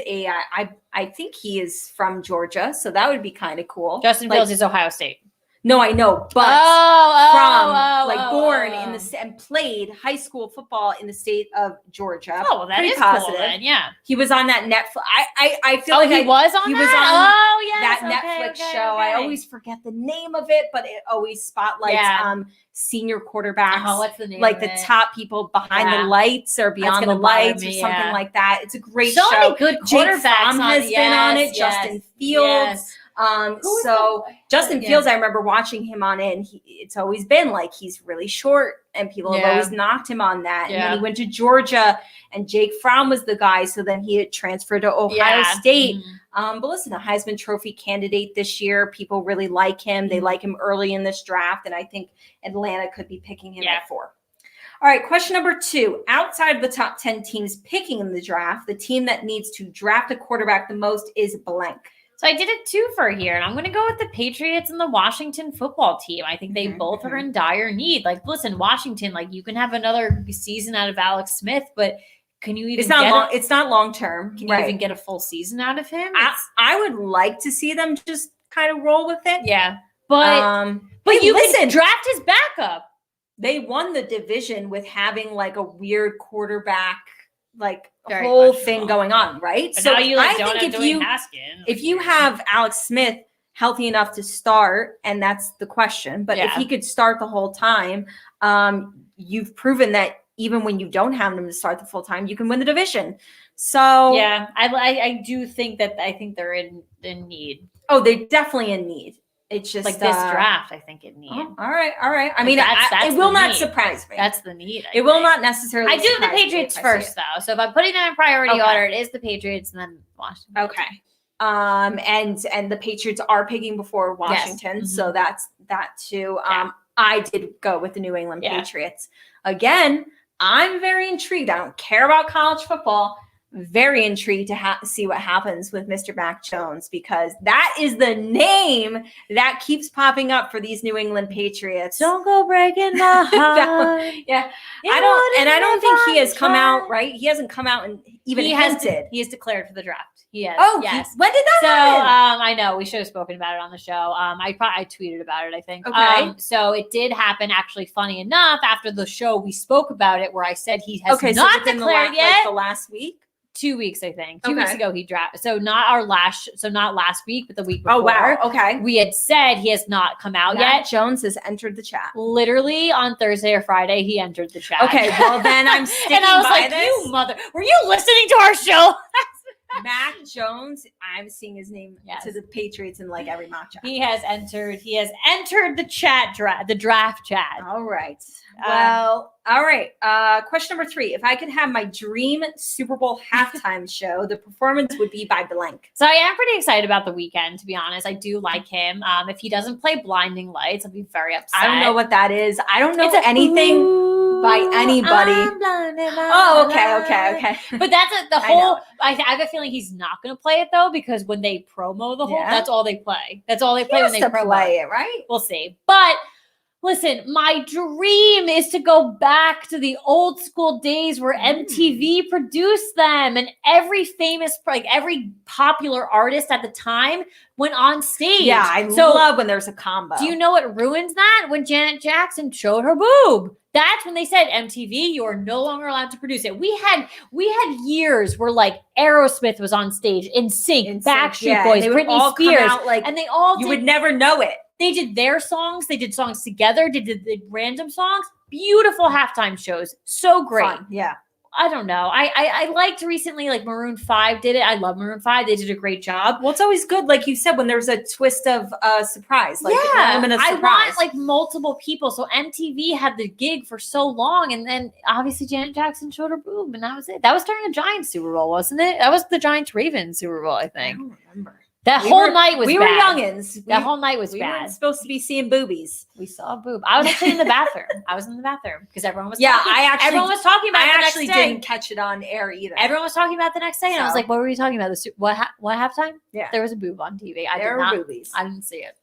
I think he is from Georgia, so that would be kind of cool. Justin Fields is Ohio State. No, I know, but born in the and played high school football in the state of Georgia. Oh, well, that Pretty is positive. cool then, yeah. He was on that Netflix. I feel Oh, like he was on he that? was on oh, yes. that Netflix show. Okay. I always forget the name of it, but it always spotlights senior quarterbacks. What's the name? Like the top people behind the lights or beyond the lights or something like that. It's a great show. So many good quarterbacks. Jake Fromm has been on it. Justin Fields. Justin Fields, I remember watching him on it, and it's always been like he's really short, and people have always knocked him on that. And then he went to Georgia, and Jake Fromm was the guy. So then he had transferred to Ohio State. But listen, a Heisman Trophy candidate this year. People really like him. They like him early in this draft, and I think Atlanta could be picking him at 4. All right, question number 2. Outside of the top 10 teams picking in the draft, the team that needs to draft a quarterback the most is blank. So I did a 2 for here, and I'm going to go with the Patriots and the Washington football team. I think they both are in dire need. Like, listen, Washington, like you can have another season out of Alex Smith, but can you even? It's not long term. Can you even get a full season out of him? I would like to see them just kind of roll with it. Yeah, but you can draft his backup. They won the division with having like a weird quarterback. Like a whole thing going on, right? But so now you I think if you have Alex Smith healthy enough to start, and that's the question, but if he could start the whole time, you've proven that even when you don't have him to start the full time, you can win the division. So I do think that they're in need. Oh, they're definitely in need. It's just like this draft, I think it needs. All right. I mean, it will not surprise me. That's the need. It will not necessarily. I do the Patriots first, though. So if I'm putting them in priority order, it is the Patriots and then Washington. Okay. And the Patriots are picking before Washington, so that's that too. I did go with the New England Patriots. Again, I'm very intrigued. I don't care about college football. Very intrigued to see what happens with Mr. Mac Jones, because that is the name that keeps popping up for these New England Patriots. Don't go breaking my heart. I don't think he has come out, right? He hasn't come out and even hinted. He is declared for the draft. He has. Oh, yes. When did that happen? I know we should have spoken about it on the show. I tweeted about it, I think. Okay. So it did happen. Actually, funny enough, after the show, we spoke about it, where I said he has not declared yet. Like the last week. 2 weeks, I think. 2 weeks ago, he drafted. So not last week, but the week before. Oh, wow. Okay. We had said he has not come out yet. Matt Jones has entered the chat. Literally on Thursday or Friday, he entered the chat. Okay, well then I'm sticking and I was by like, this. You mother, were you listening to our show? Mac Jones, I'm seeing his name to the Patriots in like every mock chat. He has entered the chat the draft chat. All right. Well, all right. Question number 3. If I could have my dream Super Bowl halftime show, the performance would be by blank. So I am pretty excited about The Weeknd, to be honest. I do like him. If he doesn't play Blinding Lights, I'll be very upset. I don't know what that is. I don't know anything by anybody. Oh, okay. But that's the whole. I have a feeling he's not going to play it though, because when they promo the whole, that's all they play. That's all they play when they promo it, right? We'll see. But listen, my dream is to go back to the old school days where MTV produced them, and every popular artist at the time went on stage. Yeah, I love when there's a combo. Do you know what ruins that? When Janet Jackson showed her boob. That's when they said, MTV, you are no longer allowed to produce it. We had years where like Aerosmith was on stage, NSYNC, Backstreet Boys, Britney Spears, and they all you would never know it. They did their songs. They did songs together. They did the random songs. Beautiful halftime shows. So great. Fun. Yeah. I don't know. I liked recently, like Maroon 5 did it. I love Maroon 5. They did a great job. Well, it's always good, like you said, when there's a twist of surprise. Like element of surprise. I want like multiple people. So MTV had the gig for so long, and then obviously Janet Jackson showed her boob, and that was it. That was during the Giants Super Bowl, wasn't it? That was the Giants-Ravens Super Bowl, I think. I don't remember. That whole night was bad. We were youngins. That whole night was bad. We weren't supposed to be seeing boobies. We saw a boob. I was actually in the bathroom. because everyone was everyone was talking about it the next day. I actually didn't catch it on air either. Everyone was talking about it the next day, and I was like, what were you talking about? What halftime? Yeah. There was a boob on TV. There were boobies. I didn't see it.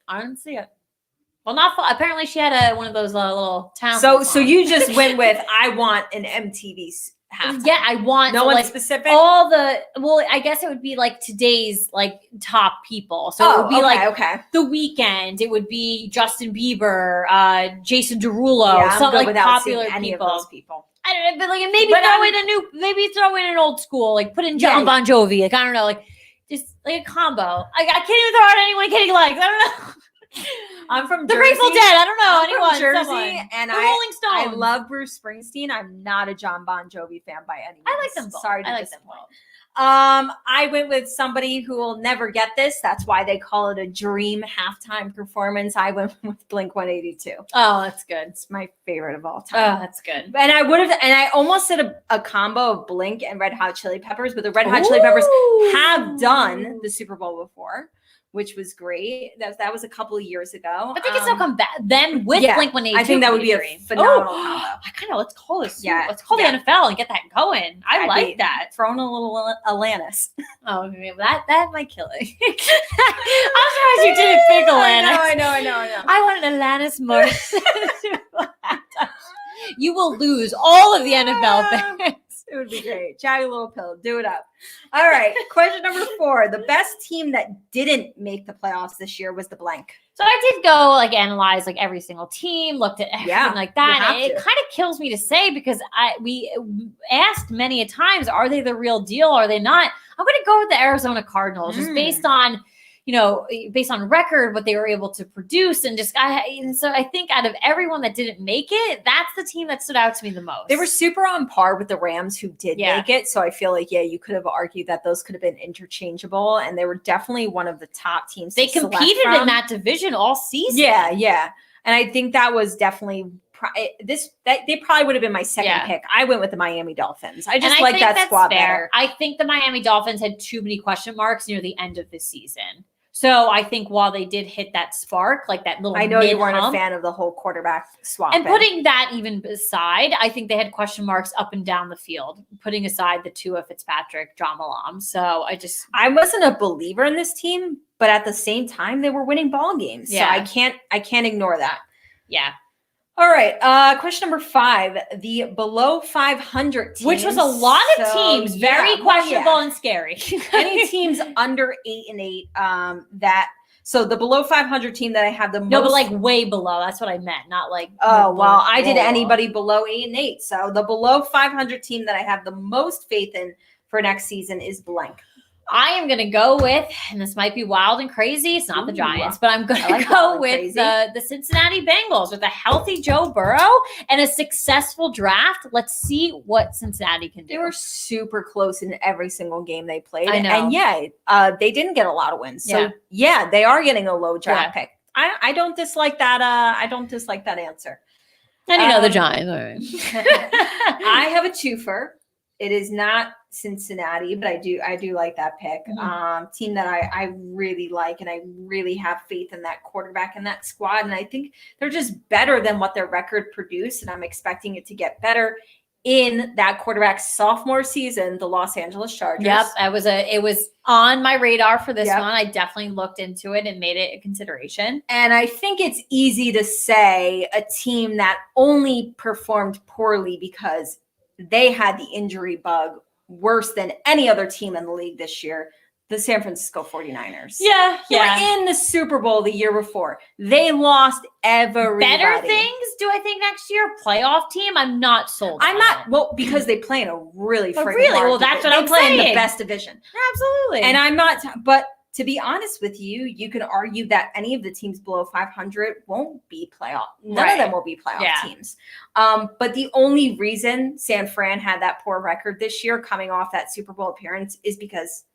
Well, not apparently she had one of those little towns. So you just went with, I want an MTV halftime? Yeah, I want No so, one like specific. I guess it would be like today's like top people. So it would be like The Weeknd. It would be Justin Bieber, Jason Derulo, I'm some good like without popular seeing any people. of those people. I don't know, but like maybe throw in an old school, like put in John Bon Jovi. Like I don't know, like just like a combo. I can't even throw out anyone getting likes. I don't know. I'm from the Jersey. Grateful Dead. I don't know I'm anyone. from Jersey, Someone. and the Rolling Stones. I love Bruce Springsteen. I'm not a John Bon Jovi fan by any means. I like them both. Sorry to I like disappoint. them both. I went with somebody who will never get this. That's why they call it a dream halftime performance. I went with Blink-182. Oh, that's good. It's my favorite of all time. Oh, that's good. And I almost did a combo of Blink and Red Hot Chili Peppers, but the Red Hot Chili Peppers have done the Super Bowl before, which was great. That was a couple of years ago. I think it's still come back then with Blink-182. I think that would be a phenomenal combo. Let's call this. Yeah, let's call the NFL and get that going. I like that. Throw in a little Alanis. Oh, that might kill it. I'm surprised you didn't pick Alanis. I know. I wanted Alanis more. You will lose all of the NFL fans. It would be great. Chatty little pill. Do it up. All right. Question number 4. The best team that didn't make the playoffs this year was the blank. So I did go analyze every single team, looked at everything like that. And it kind of kills me to say because we asked many a times, are they the real deal? Are they not? I'm going to go with the Arizona Cardinals just based on record, what they were able to produce. And so I think out of everyone that didn't make it, that's the team that stood out to me the most. They were super on par with the Rams who did make it. So I feel like, you could have argued that those could have been interchangeable. And they were definitely one of the top teams. They competed in that division all season. Yeah. And I think that was definitely they probably would have been my second pick. I went with the Miami Dolphins. I just like that squad better. I think the Miami Dolphins had too many question marks near the end of the season. So I think while they did hit that spark, like that little I know you weren't a fan of the whole quarterback swap. And putting that even aside, I think they had question marks up and down the field, putting aside the Tua Fitzpatrick, John Malam. So I wasn't a believer in this team, but at the same time, they were winning ball games. So I can't ignore that. Yeah. All right. Question number 5, the below 500 teams. Which was a lot of teams. Very questionable and scary. Any teams under 8-8 so the below 500 team that I have the most. No, but way below. That's what I meant. Not I did anybody below 8-8. So the below 500 team that I have the most faith in for next season is blank. I am going to go with, and this might be wild and crazy, it's not the Giants, but I'm going to go with the Cincinnati Bengals with a healthy Joe Burrow and a successful draft. Let's see what Cincinnati can do. They were super close in every single game they played. I know. And they didn't get a lot of wins. So they are getting a low draft pick. I don't dislike that. I don't dislike that answer. And the Giants. All right. I have a twofer. It is not Cincinnati, but I do like that pick. Team that I really like, and I really have faith in that quarterback and that squad. And I think they're just better than what their record produced, and I'm expecting it to get better in that quarterback's sophomore season, the Los Angeles Chargers. Yep, it was on my radar for this one. I definitely looked into it and made it a consideration. And I think it's easy to say a team that only performed poorly because they had the injury bug worse than any other team in the league this year, the San Francisco 49ers. Yeah. They were in the Super Bowl the year before. They lost everybody. Better things, do I think, next year? Playoff team? I'm not sold. Because they play in a really hard that's what I'm saying. They play in the best division. Absolutely. And I'm not, but to be honest with you, you can argue that any of the teams below 500 won't be playoff. None of them will be playoff teams. But the only reason San Fran had that poor record this year coming off that Super Bowl appearance is because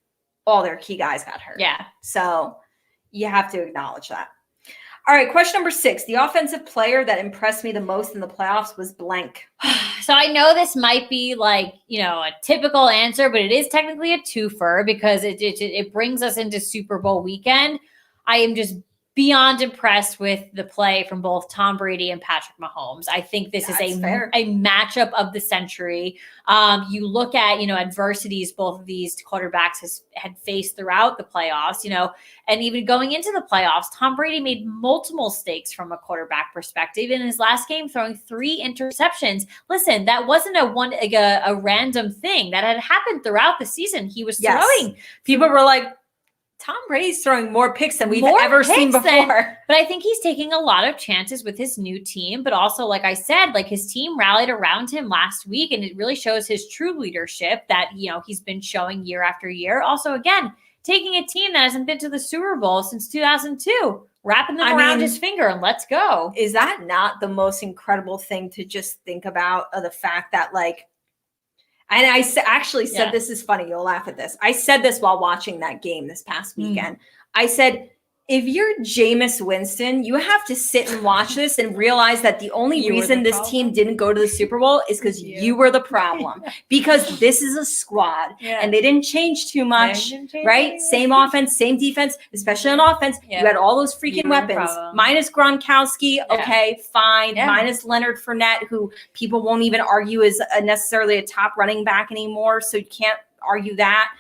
all their key guys got hurt. Yeah. So you have to acknowledge that. All right, question number 6. The offensive player that impressed me the most in the playoffs was blank. So I know this might be a typical answer, but it is technically a twofer because it brings us into Super Bowl weekend. I am just beyond impressed with the play from both Tom Brady and Patrick Mahomes. I think this is a matchup of the century. You look at, adversities both of these quarterbacks had faced throughout the playoffs, and even going into the playoffs, Tom Brady made multiple mistakes from a quarterback perspective. In his last game, throwing 3 interceptions. Listen, that wasn't a random thing that had happened throughout the season. He was throwing. People were like, Tom Brady's throwing more picks than we've ever seen before. But I think he's taking a lot of chances with his new team. But also, like I said, like his team rallied around him last week, and it really shows his true leadership that, he's been showing year after year. Also, again, taking a team that hasn't been to the Super Bowl since 2002, wrapping them around his finger, and let's go. Is that not the most incredible thing to just think about, the fact that, like, and I actually said, this is funny, you'll laugh at this. I said this while watching that game this past weekend. I said, if you're Jameis Winston, you have to sit and watch this and realize that the only reason this team didn't go to the Super Bowl is because you were the problem. Because this is a squad, and they didn't change too much, right? Same offense, same defense, especially on offense. You had all those freaking weapons. Minus Gronkowski, okay, fine. Minus Leonard Fournette, who people won't even argue is necessarily a top running back anymore, so you can't argue that.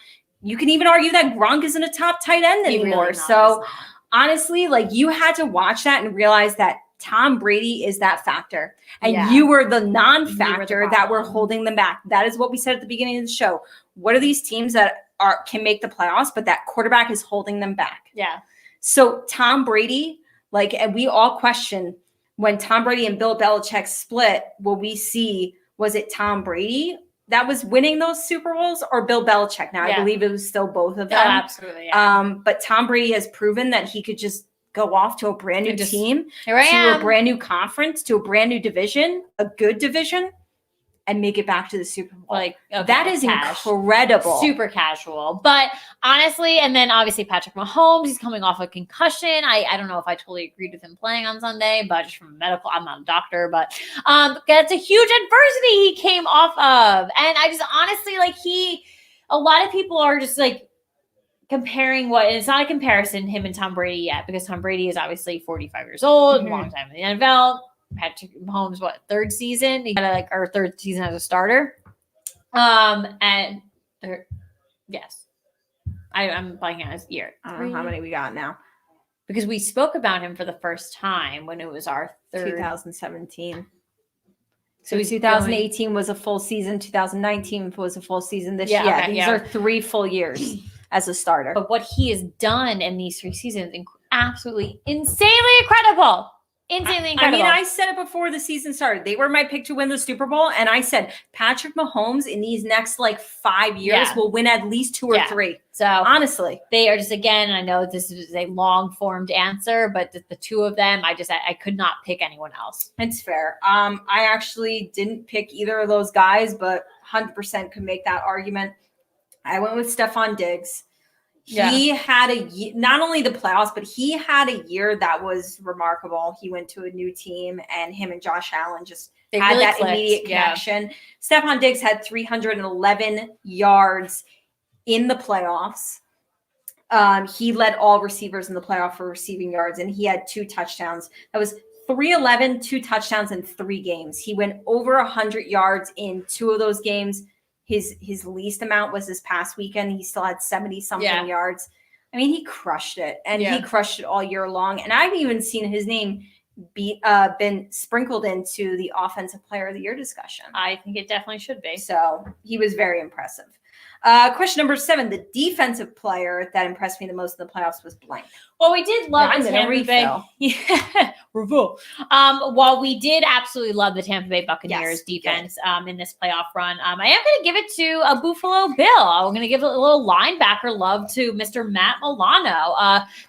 You can even argue that Gronk isn't a top tight end anymore. So honestly, like, you had to watch that and realize that Tom Brady is that factor. And you were the non-factor that were holding them back. That is what we said at the beginning of the show. What are these teams that can make the playoffs, but that quarterback is holding them back? Yeah. So Tom Brady, like, and we all question when Tom Brady and Bill Belichick split, will we see, was it Tom Brady that was winning those Super Bowls or Bill Belichick? Now, I believe it was still both of them. Oh, absolutely. Yeah. But Tom Brady has proven that he could just go off to a brand new team, to a brand new conference, to a brand new division, a good division, and make it back to the Super Bowl. Like, that is incredible. Super casual. But honestly, and then obviously Patrick Mahomes, he's coming off a concussion. I don't know if I totally agreed with him playing on Sunday, but just from medical, I'm not a doctor, but that's a huge adversity he came off of. And I just honestly, like, a lot of people are just like comparing and it's not a comparison, him and Tom Brady yet, because Tom Brady is obviously 45 years old, long time in the NFL. Patrick Mahomes, third season? He got our third season as a starter. Yes, I'm blanking on his year. I don't know how many we got now, because we spoke about him for the first time when it was our third 2017. So 2018 was a full season. 2019 was a full season. These are 3 full years as a starter. But what he has done in these 3 seasons, absolutely insanely incredible. Insanely incredible. I mean, I said it before the season started. They were my pick to win the Super Bowl. And I said, Patrick Mahomes in these next 5 years will win at least 2 or 3. So honestly, they are just, again, I know this is a long formed answer, but the 2 of them, I could not pick anyone else. It's fair. I actually didn't pick either of those guys, but 100% could make that argument. I went with Stephon Diggs. He had not only the playoffs, but he had a year that was remarkable. He went to a new team, and him and Josh Allen just had really that immediate connection. Stephon Diggs had 311 yards in the playoffs. He led all receivers in the playoff for receiving yards, and he had 2 touchdowns. That was 311, 2 touchdowns in 3 games. He went over 100 yards in 2 of those games. His least amount was this past weekend. He still had 70-something yards. I mean, he crushed it, and he crushed it all year long. And I've even seen his name been sprinkled into the Offensive Player of the Year discussion. I think it definitely should be. So he was very impressive. Question number 7, the defensive player that impressed me the most in the playoffs was blank. Well, we did love the Tampa Bay. While we did absolutely love the Tampa Bay Buccaneers defense in this playoff run, I am going to give it to a Buffalo Bill. I'm going to give a little linebacker love to Mr. Matt Milano.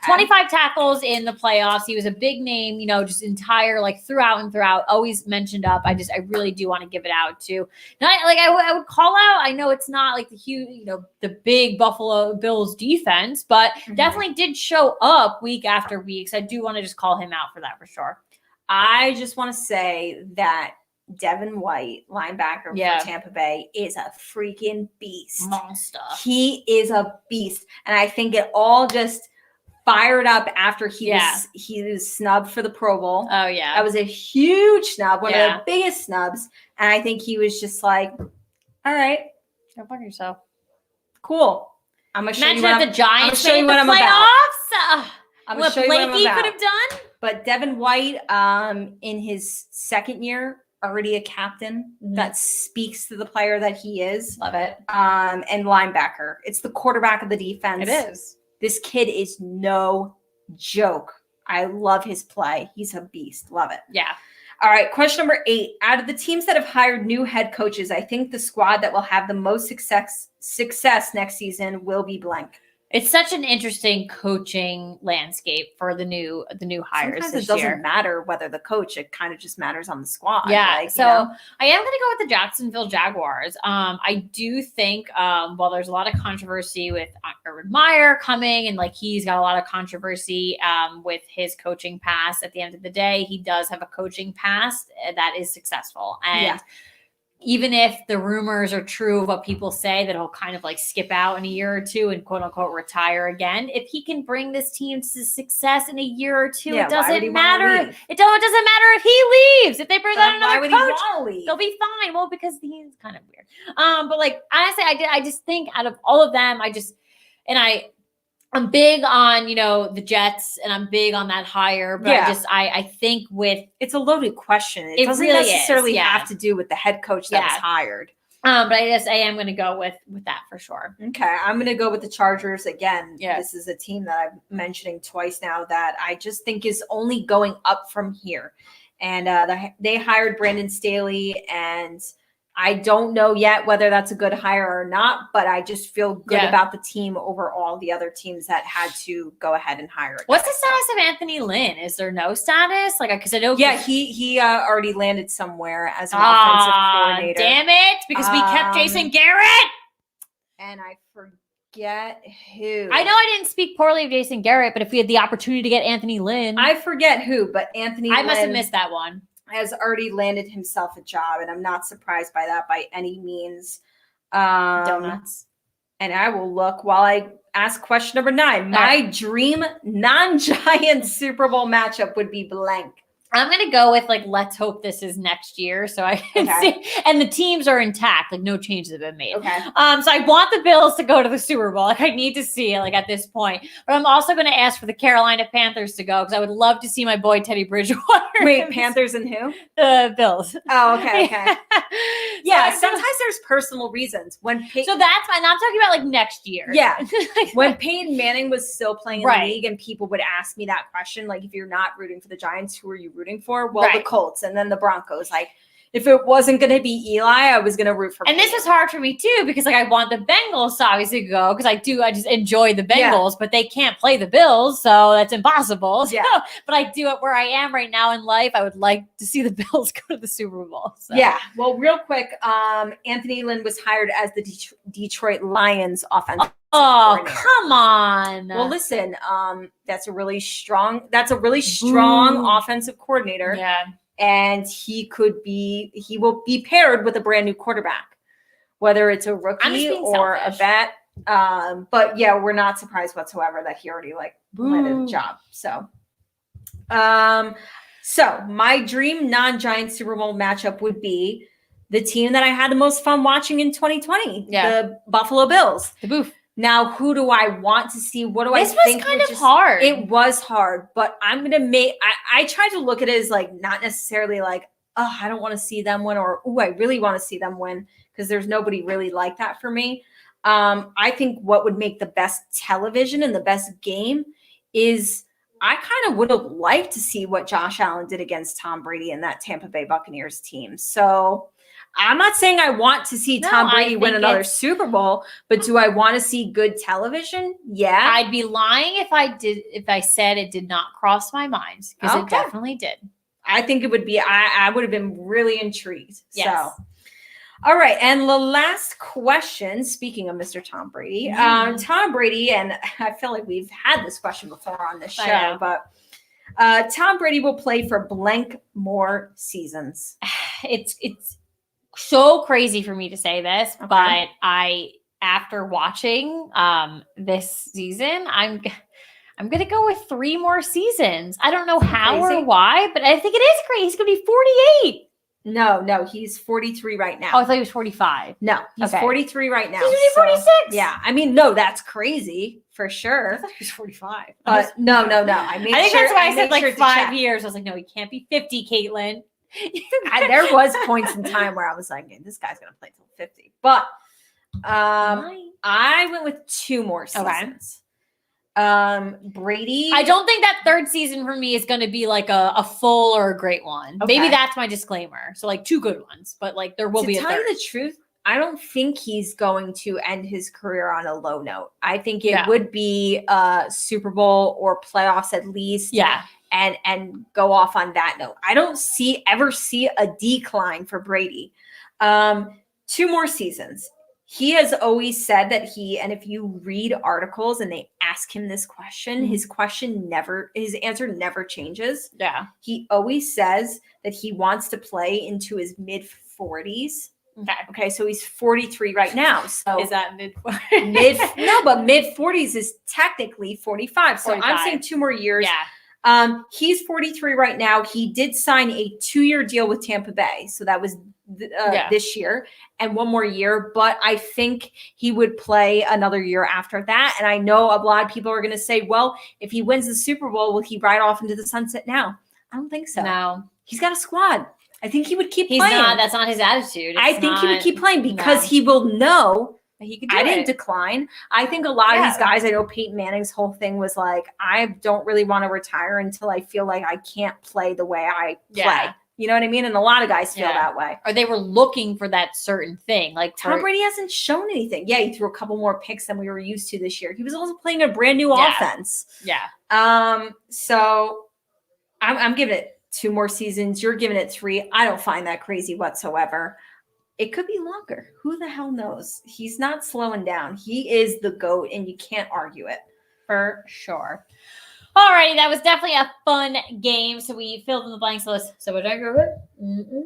25 tackles in the playoffs. He was a big name, just entire, throughout and throughout, always mentioned up. I really do want to give it out to. I would call out, I know it's not the huge, the big Buffalo Bills defense, but definitely did show up week after week. So I do want to just call him out for that for sure. I just want to say that Devin White, linebacker for Tampa Bay, is a freaking beast. Monster. He is a beast. And I think it all just fired up after he was snubbed for the Pro Bowl. Oh yeah. That was a huge snub, one of Yeah. the biggest snubs. And I think he was just like, all right, Go fuck yourself. cool. I'm gonna show Imagine you what if the Giants made the what I'm about. playoffs. I'm gonna What show you what I'm Blakey about. could have done. But Devin White, in his second year, already a captain that speaks to the player that he is. Love it. And linebacker. It's the quarterback of the defense. It is. This kid is no joke. I love his play. He's a beast. Love it. Yeah. All right. Question number 8. Out of the teams that have hired new head coaches, I think the squad that will have the most success next season will be blank. It's such an interesting coaching landscape for the new hires. Sometimes this it doesn't year. matter whether the coach, it kind of just matters on the squad. Yeah. Like, So I am going to go with the Jacksonville Jaguars. I do think while there's a lot of controversy with Urban Meyer coming and like he's got a lot of controversy with his coaching past, at the end of the day, he does have a coaching past that is successful. And even if the rumors are true of what people say, that he'll kind of like skip out in a year or two and quote unquote retire again. If he can bring this team to success in a year or two, it doesn't matter. It doesn't matter if he leaves. If they bring on another coach, they'll be fine. Well, because he's kind of weird. But like honestly, I just think out of all of them, I'm big on, the Jets and I'm big on that hire, but I think it's a loaded question. It doesn't really necessarily have to do with the head coach that was hired. But I am going to go with that for sure. Okay. I'm going to go with the Chargers again. Yeah. This is a team that I'm mentioning twice now that I just think is only going up from here. And they hired Brandon Staley, and I don't know yet whether that's a good hire or not, but I just feel good about the team over all the other teams that had to go ahead and hire. What's the status of Anthony Lynn? Is there no status? Like, because I know. Yeah, he already landed somewhere as an offensive coordinator. Damn it! Because we kept Jason Garrett. And I forget who. I know I didn't speak poorly of Jason Garrett, but if we had the opportunity to get Anthony Lynn. I forget who, but Anthony Lynn. I must have missed that one. Has already landed himself a job, and I'm not surprised by that by any means. Donuts. And I will look while I ask question number 9. My dream non-Giant Super Bowl matchup would be blank. I'm going to go with let's hope this is next year so I can see. And the teams are intact. No changes have been made. Okay. So I want the Bills to go to the Super Bowl. I need to see it at this point. But I'm also going to ask for the Carolina Panthers to go because I would love to see my boy Teddy Bridgewater. Wait, Panthers and who? The Bills. Oh, okay. Sometimes there's personal reasons. So that's fine. I'm talking about next year. Yeah. When Peyton Manning was still playing in the league and people would ask me that question, if you're not rooting for the Giants, who are you rooting for? Well, the Colts and then the Broncos. If it wasn't going to be Eli, I was going to root for. And this was hard for me too because I want the Bengals to obviously go because I just enjoy the Bengals, but they can't play the Bills, so that's impossible. Yeah. So, but I do it where I am right now in life. I would like to see the Bills go to the Super Bowl. So. Yeah. Well, real quick, Anthony Lynn was hired as the Detroit Lions offensive. Oh, come on. Well, listen, that's a really strong offensive coordinator. Yeah. And he will be paired with a brand new quarterback, whether it's a rookie or a vet. But yeah, we're not surprised whatsoever that he already landed a job. So my dream non-Giant Super Bowl matchup would be the team that I had the most fun watching in 2020, the Buffalo Bills. The Boof. Now, who do I want to see? What do I think? This was kind of hard. It was hard, but I'm going to I try to look at it as not necessarily I don't want to see them win or, I really want to see them win because there's nobody really like that for me. I think what would make the best television and the best game is I kind of would have liked to see what Josh Allen did against Tom Brady and that Tampa Bay Buccaneers team. So I'm not saying I want to see Tom Brady win another Super Bowl, but do I want to see good television? Yeah. I'd be lying if I said it did not cross my mind because it definitely did. I think it would be, I would have been really intrigued. Yes. So, all right. And the last question, speaking of Mr. Tom Brady, Tom Brady, and I feel like we've had this question before on this show, but Tom Brady will play for blank more seasons. It's so crazy for me to say this, but after watching this season, I'm going to go with 3 more seasons. I don't know how crazy. or why, but I think it is crazy. He's going to be 48. No, he's 43 right now. Oh, I thought he was 45. No, he's 43 right now. He's going to be 46. Yeah, I mean, no, that's crazy for sure. I thought he was 45. But no. I think that's why I said made sure like to 5 check. years. I was like, no, he can't be 50, Caitlin. There was points in time where I was like, this guy's going to play till 50. But I went with 2 more seasons. Brady. I don't think that 3rd season for me is going to be like a full or a great one. Okay. Maybe that's my disclaimer. So like 2 good ones, but like there will be a 3rd. To tell you the truth, I don't think he's going to end his career on a low note. I think it would be a Super Bowl or playoffs at least. Yeah. And go off on that note. I don't ever see a decline for Brady. 2 more seasons. He has always said that and if you read articles and they ask him this question, his answer never changes. Yeah. He always says that he wants to play into his mid-40s. Okay, so he's 43 right now. So is that mid-40s? No, but mid-40s is technically 45. So 45. I'm saying 2 more years. Yeah. He's 43 right now. He did sign a 2-year deal with Tampa Bay. So that was this year and 1 more year. But I think he would play another year after that. And I know a lot of people are going to say, well, if he wins the Super Bowl, will he ride off into the sunset now? I don't think so. No. He's got a squad. I think he would keep He's playing. not. That's not his attitude. I think he would keep playing because he will know he could do I didn't decline. I think a lot of these guys, I know Peyton Manning's whole thing was like, I don't really want to retire until I feel like I can't play the way I play. You know what I mean? And a lot of guys feel that way. Or they were looking for that certain thing. Like Tom Brady hasn't shown anything. Yeah, he threw a couple more picks than we were used to this year. He was also playing a brand new offense. Yeah. So I'm giving it 2 more seasons. You're giving it 3. I don't find that crazy whatsoever. It could be longer. Who the hell knows? He's not slowing down. He is the GOAT, and you can't argue it. For sure. Alrighty, that was definitely a fun game. So we filled in the blanks list. So what did I go with?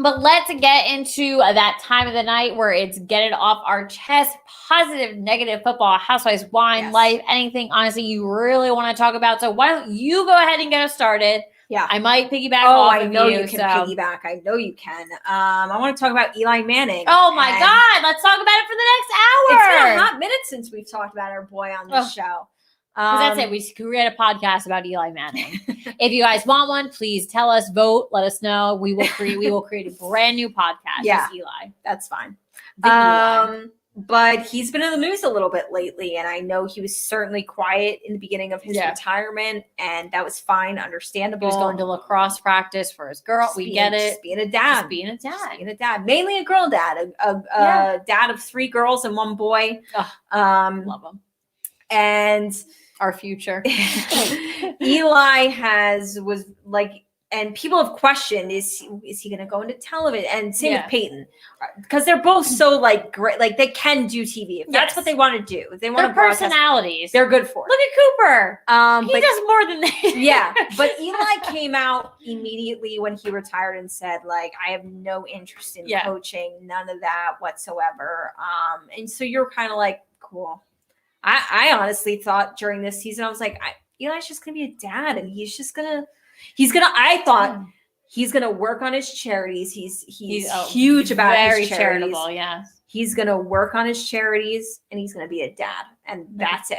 But let's get into that time of the night where it's get it off our chest. Positive, negative football, Housewives, wine, life, anything, honestly, you really want to talk about. So why don't you go ahead and get us started? Yeah. I might piggyback off of you. I know you can piggyback. I know you can. I want to talk about Eli Manning. Oh, my God. Let's talk about it for the next hour. It's been a hot minute since we've talked about our boy on this show. Because that's it. We create a podcast about Eli Manning. If you guys want one, please tell us, vote, let us know. We will create a brand new podcast with Eli. That's fine. Eli. But he's been in the news a little bit lately, and I know he was certainly quiet in the beginning of his retirement, and that was fine, understandable. He was going to lacrosse practice for his girl. We get it. Just being a dad. Just being a dad. Being a dad. Mainly a girl dad. A dad of 3 girls and 1 boy. Love him. And our future. Eli was like, and people have questioned, is he going to go into television? And same with Peyton, because they're both so like great, like they can do TV. If that's what they want to do, if they want their personalities, they're good for it. Look at Cooper. He does more than that. Yeah, but Eli came out immediately when he retired and said, like, I have no interest in coaching, none of that whatsoever. And so you're kind of like, cool. I honestly thought during this season, I was like, Eli's just going to be a dad, and he's I thought he's going to work on his charities. He's huge about very his charities. Charitable, yeah. He's going to work on his charities, and he's going to be a dad, and that's it.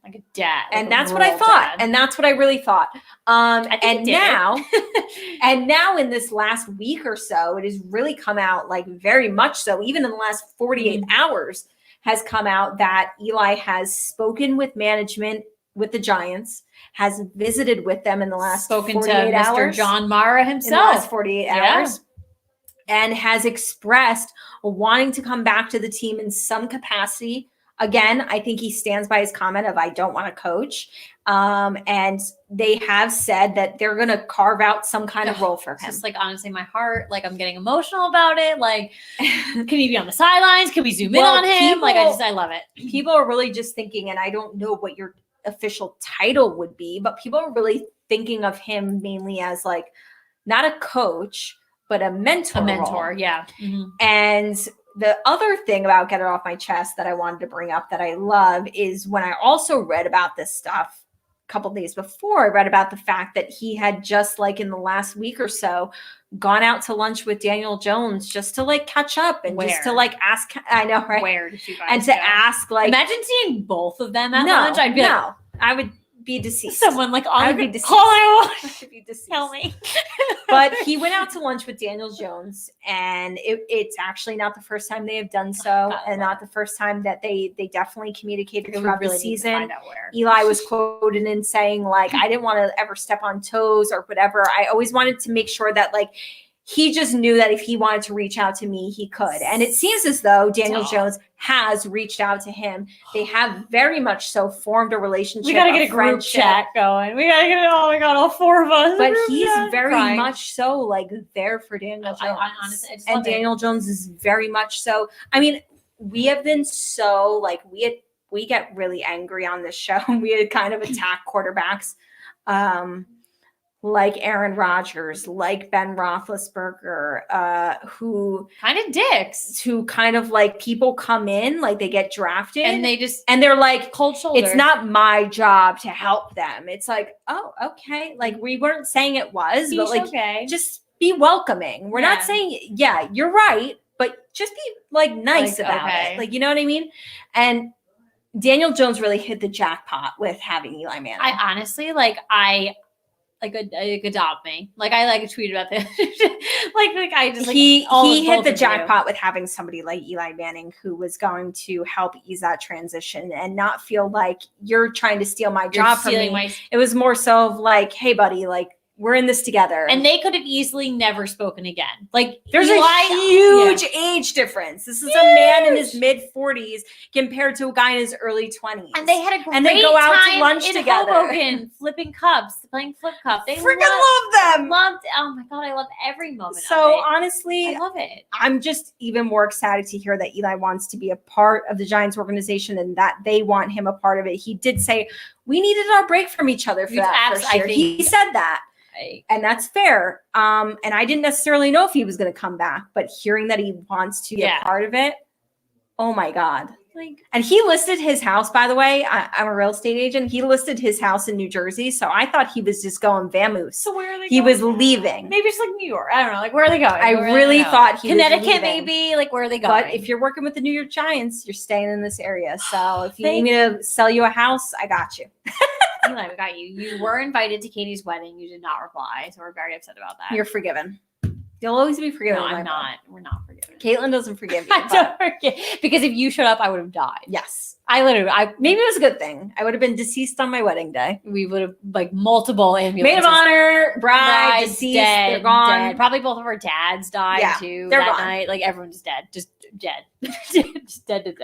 Like a dad. And that's what I thought. And that's what I really thought. And now in this last week or so, it has really come out, like, very much so, even in the last 48 hours, has come out that Eli has spoken with management with the Giants, has visited with them in the last 48 hours. Mr. John Mara himself. In the last 48 hours. And has expressed wanting to come back to the team in some capacity. Again, I think he stands by his comment of, I don't want to coach. And they have said that they're going to carve out some kind of role for him. Just like, honestly, my heart, like, I'm getting emotional about it. Like, can he be on the sidelines? Can we zoom in on him? I love it. People are really just thinking, and I don't know what your official title would be, but people are really thinking of him mainly as, like, not a coach, but a mentor. Yeah. Mm-hmm. And the other thing about Get It Off My Chest that I wanted to bring up that I love is when I also read about this stuff a couple days before, I read about the fact that he had just like in the last week or so gone out to lunch with Daniel Jones just to like catch up and just to like ask. I know, right? Where did you guys and to go? ask like, imagine seeing both of them at lunch. I'd be like, I would be deceased. someone like I on would the be deceased. call I I should be deceased. tell me. But he went out to lunch with Daniel Jones, and it's actually not the first time they have done so, and not the first time that they definitely communicated throughout the season. Eli was quoted in saying, like, I didn't want to ever step on toes or whatever. I always wanted to make sure that, like, he just knew that if he wanted to reach out to me, he could. And it seems as though Daniel Jones has reached out to him. They have very much so formed a relationship. We got to get a group chat going. We got to get, oh my God, all four of us. But he's very much so like there for Daniel Jones. I honestly, and Daniel Jones is very much so. I mean, we have been so like, we get really angry on this show. We had kind of attack quarterbacks. Like Aaron Rodgers, like Ben Roethlisberger, who kind of dicks, who kind of like people come in, like they get drafted and they're like cold shoulder. It's not my job to help them. It's like, oh, okay. Like we weren't saying it was, but like just be welcoming. We're not saying, yeah, you're right, but just be like nice about it. Like, you know what I mean? And Daniel Jones really hit the jackpot with having Eli Manning. I honestly like adopt me. Like I like a tweet about this. like I just like he hit the jackpot with having somebody like Eli Manning who was going to help ease that transition and not feel like you're trying to steal my job from me. It was more so of like, hey buddy, like we're in this together. And they could have easily never spoken again. Like there's a huge age difference. This is a man in his mid 40s compared to a guy in his early 20s. And they had a great and they go out to lunch in together. Hoboken, flipping cups, playing flip cup. They freaking love them. Oh my God, I love every moment so of it. Honestly, I love it. I'm just even more excited to hear that Eli wants to be a part of the Giants organization and that they want him a part of it. He did say we needed our break from each other for that first year. He said that. And that's fair. And I didn't necessarily know if he was going to come back, but hearing that he wants to be a part of it, oh my God. And he listed his house, by the way. I'm a real estate agent. He listed his house in New Jersey. So I thought he was just going vamoose. So where are they going? He was leaving. Maybe it's like New York. I don't know. Like, where are they going? I really thought he Connecticut, was leaving. maybe. Like, where are they going? But if you're working with the New York Giants, you're staying in this area. So if you need me to sell you a house, I got you. Eli, we got you. You were invited to Katie's wedding. You did not reply. So we're very upset about that. You're forgiven. You'll always be forgiven. No, I'm not. We're not forgiven. Caitlin doesn't forgive you. I don't forget. Because if you showed up, I would have died. Yes. Maybe it was a good thing. I would have been deceased on my wedding day. We would have like multiple ambulances. Maid of honor, bride, deceased, dead, they're gone. Dead. Probably both of our dads died too that night. Like everyone's dead. Just dead. Just dead.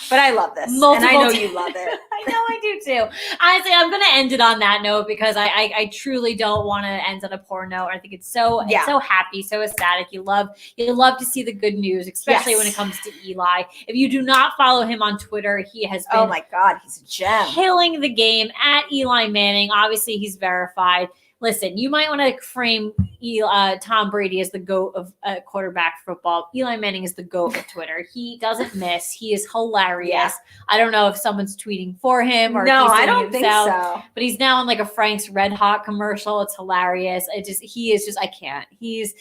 But I love this. Multiple and I know you love it. I know I do too. Honestly, I'm gonna end it on that note because I truly don't want to end on a poor note. I think it's so happy, so ecstatic. You love to see the good news, especially when it comes to Eli. If you do not follow him on Twitter, he has been, oh my God, he's a gem, killing the game at Eli Manning. Obviously, he's verified. Listen, you might want to frame Tom Brady as the GOAT of quarterback football. Eli Manning is the GOAT of Twitter. He doesn't miss. He is hilarious. Yeah. I don't know if someone's tweeting for him or no, he's doing I don't himself, think so. But he's now on like a Frank's Red Hot commercial. It's hilarious. I can't. He's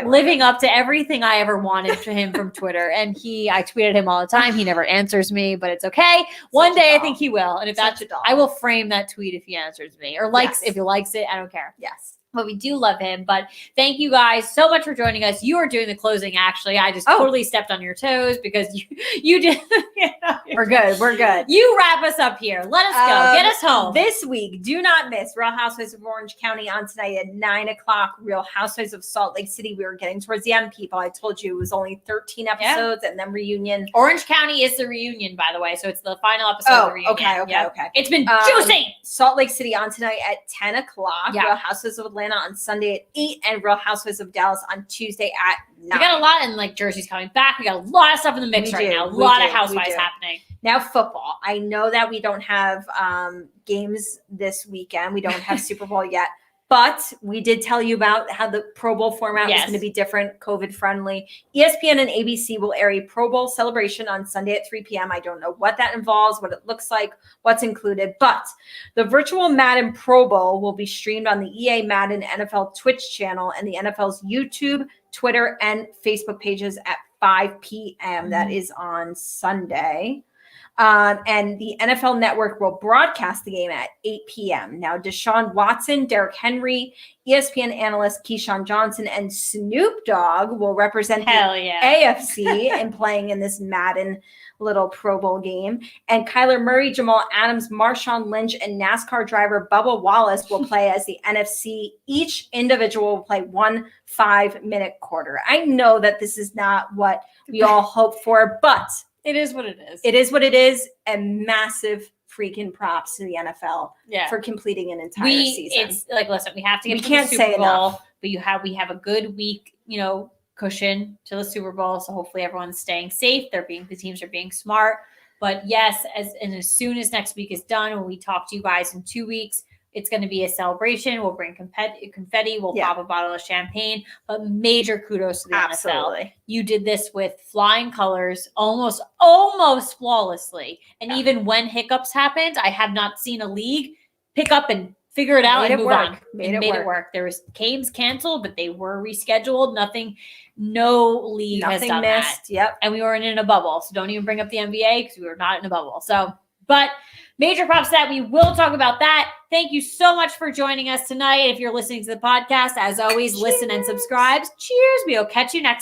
living up to everything I ever wanted to him from Twitter. And I tweeted him all the time. He never answers me, but it's okay. One day I think he will. And if I will frame that tweet if he answers me or if he likes it. I don't care. Yes. But we do love him. But thank you guys so much for joining us. You are doing the closing, actually. I just totally stepped on your toes because you did. We're good. You wrap us up here. Let us go. Get us home. This week, do not miss Real Housewives of Orange County on tonight at 9:00. Real Housewives of Salt Lake City. We were getting towards the end, people. I told you it was only 13 episodes and then reunion. Orange County is the reunion, by the way. So it's the final episode of the reunion. Okay. It's been juicy. Salt Lake City on tonight at 10:00. Yeah. Real Housewives of Atlanta on Sunday at 8, and Real Housewives of Dallas on Tuesday at 9. We got a lot, and like Jersey's coming back. We got a lot of stuff in the mix right now. A lot of Housewives happening. Now, football. I know that we don't have games this weekend. We don't have Super Bowl yet. But we did tell you about how the Pro Bowl format was going to be different, COVID friendly. ESPN and ABC will air a Pro Bowl celebration on Sunday at 3 p.m. I don't know what that involves, what it looks like, what's included. But the virtual Madden Pro Bowl will be streamed on the EA Madden NFL Twitch channel and the NFL's YouTube, Twitter, and Facebook pages at 5 p.m. That is on Sunday. And the NFL Network will broadcast the game at 8 p.m. Now, Deshaun Watson, Derrick Henry, ESPN analyst Keyshawn Johnson, and Snoop Dogg will represent the AFC in playing in this Madden little Pro Bowl game. And Kyler Murray, Jamal Adams, Marshawn Lynch, and NASCAR driver Bubba Wallace will play as the NFC. Each individual will play 1 5-minute quarter. I know that this is not what we all hope for, but it is what it is. It is what it is, and massive freaking props to the NFL for completing an entire season. It's like, listen, we have to get we to can't the Super say Bowl, enough. But we have a good week, cushion to the Super Bowl. So hopefully everyone's staying safe. The teams are being smart. But yes, as soon as next week is done, when we talk to you guys in 2 weeks, it's going to be a celebration. We'll bring confetti. We'll pop a bottle of champagne. But major kudos to the NFL. You did this with flying colors, almost flawlessly. And even when hiccups happened, I have not seen a league pick up and figure it out and move on. Made it work. There was games canceled, but they were rescheduled. No league has done that. Yep. And we weren't in a bubble. So don't even bring up the NBA because we were not in a bubble. So, but major props to that. We will talk about that. Thank you so much for joining us tonight. If you're listening to the podcast, as always, listen and subscribe. Cheers. We'll catch you next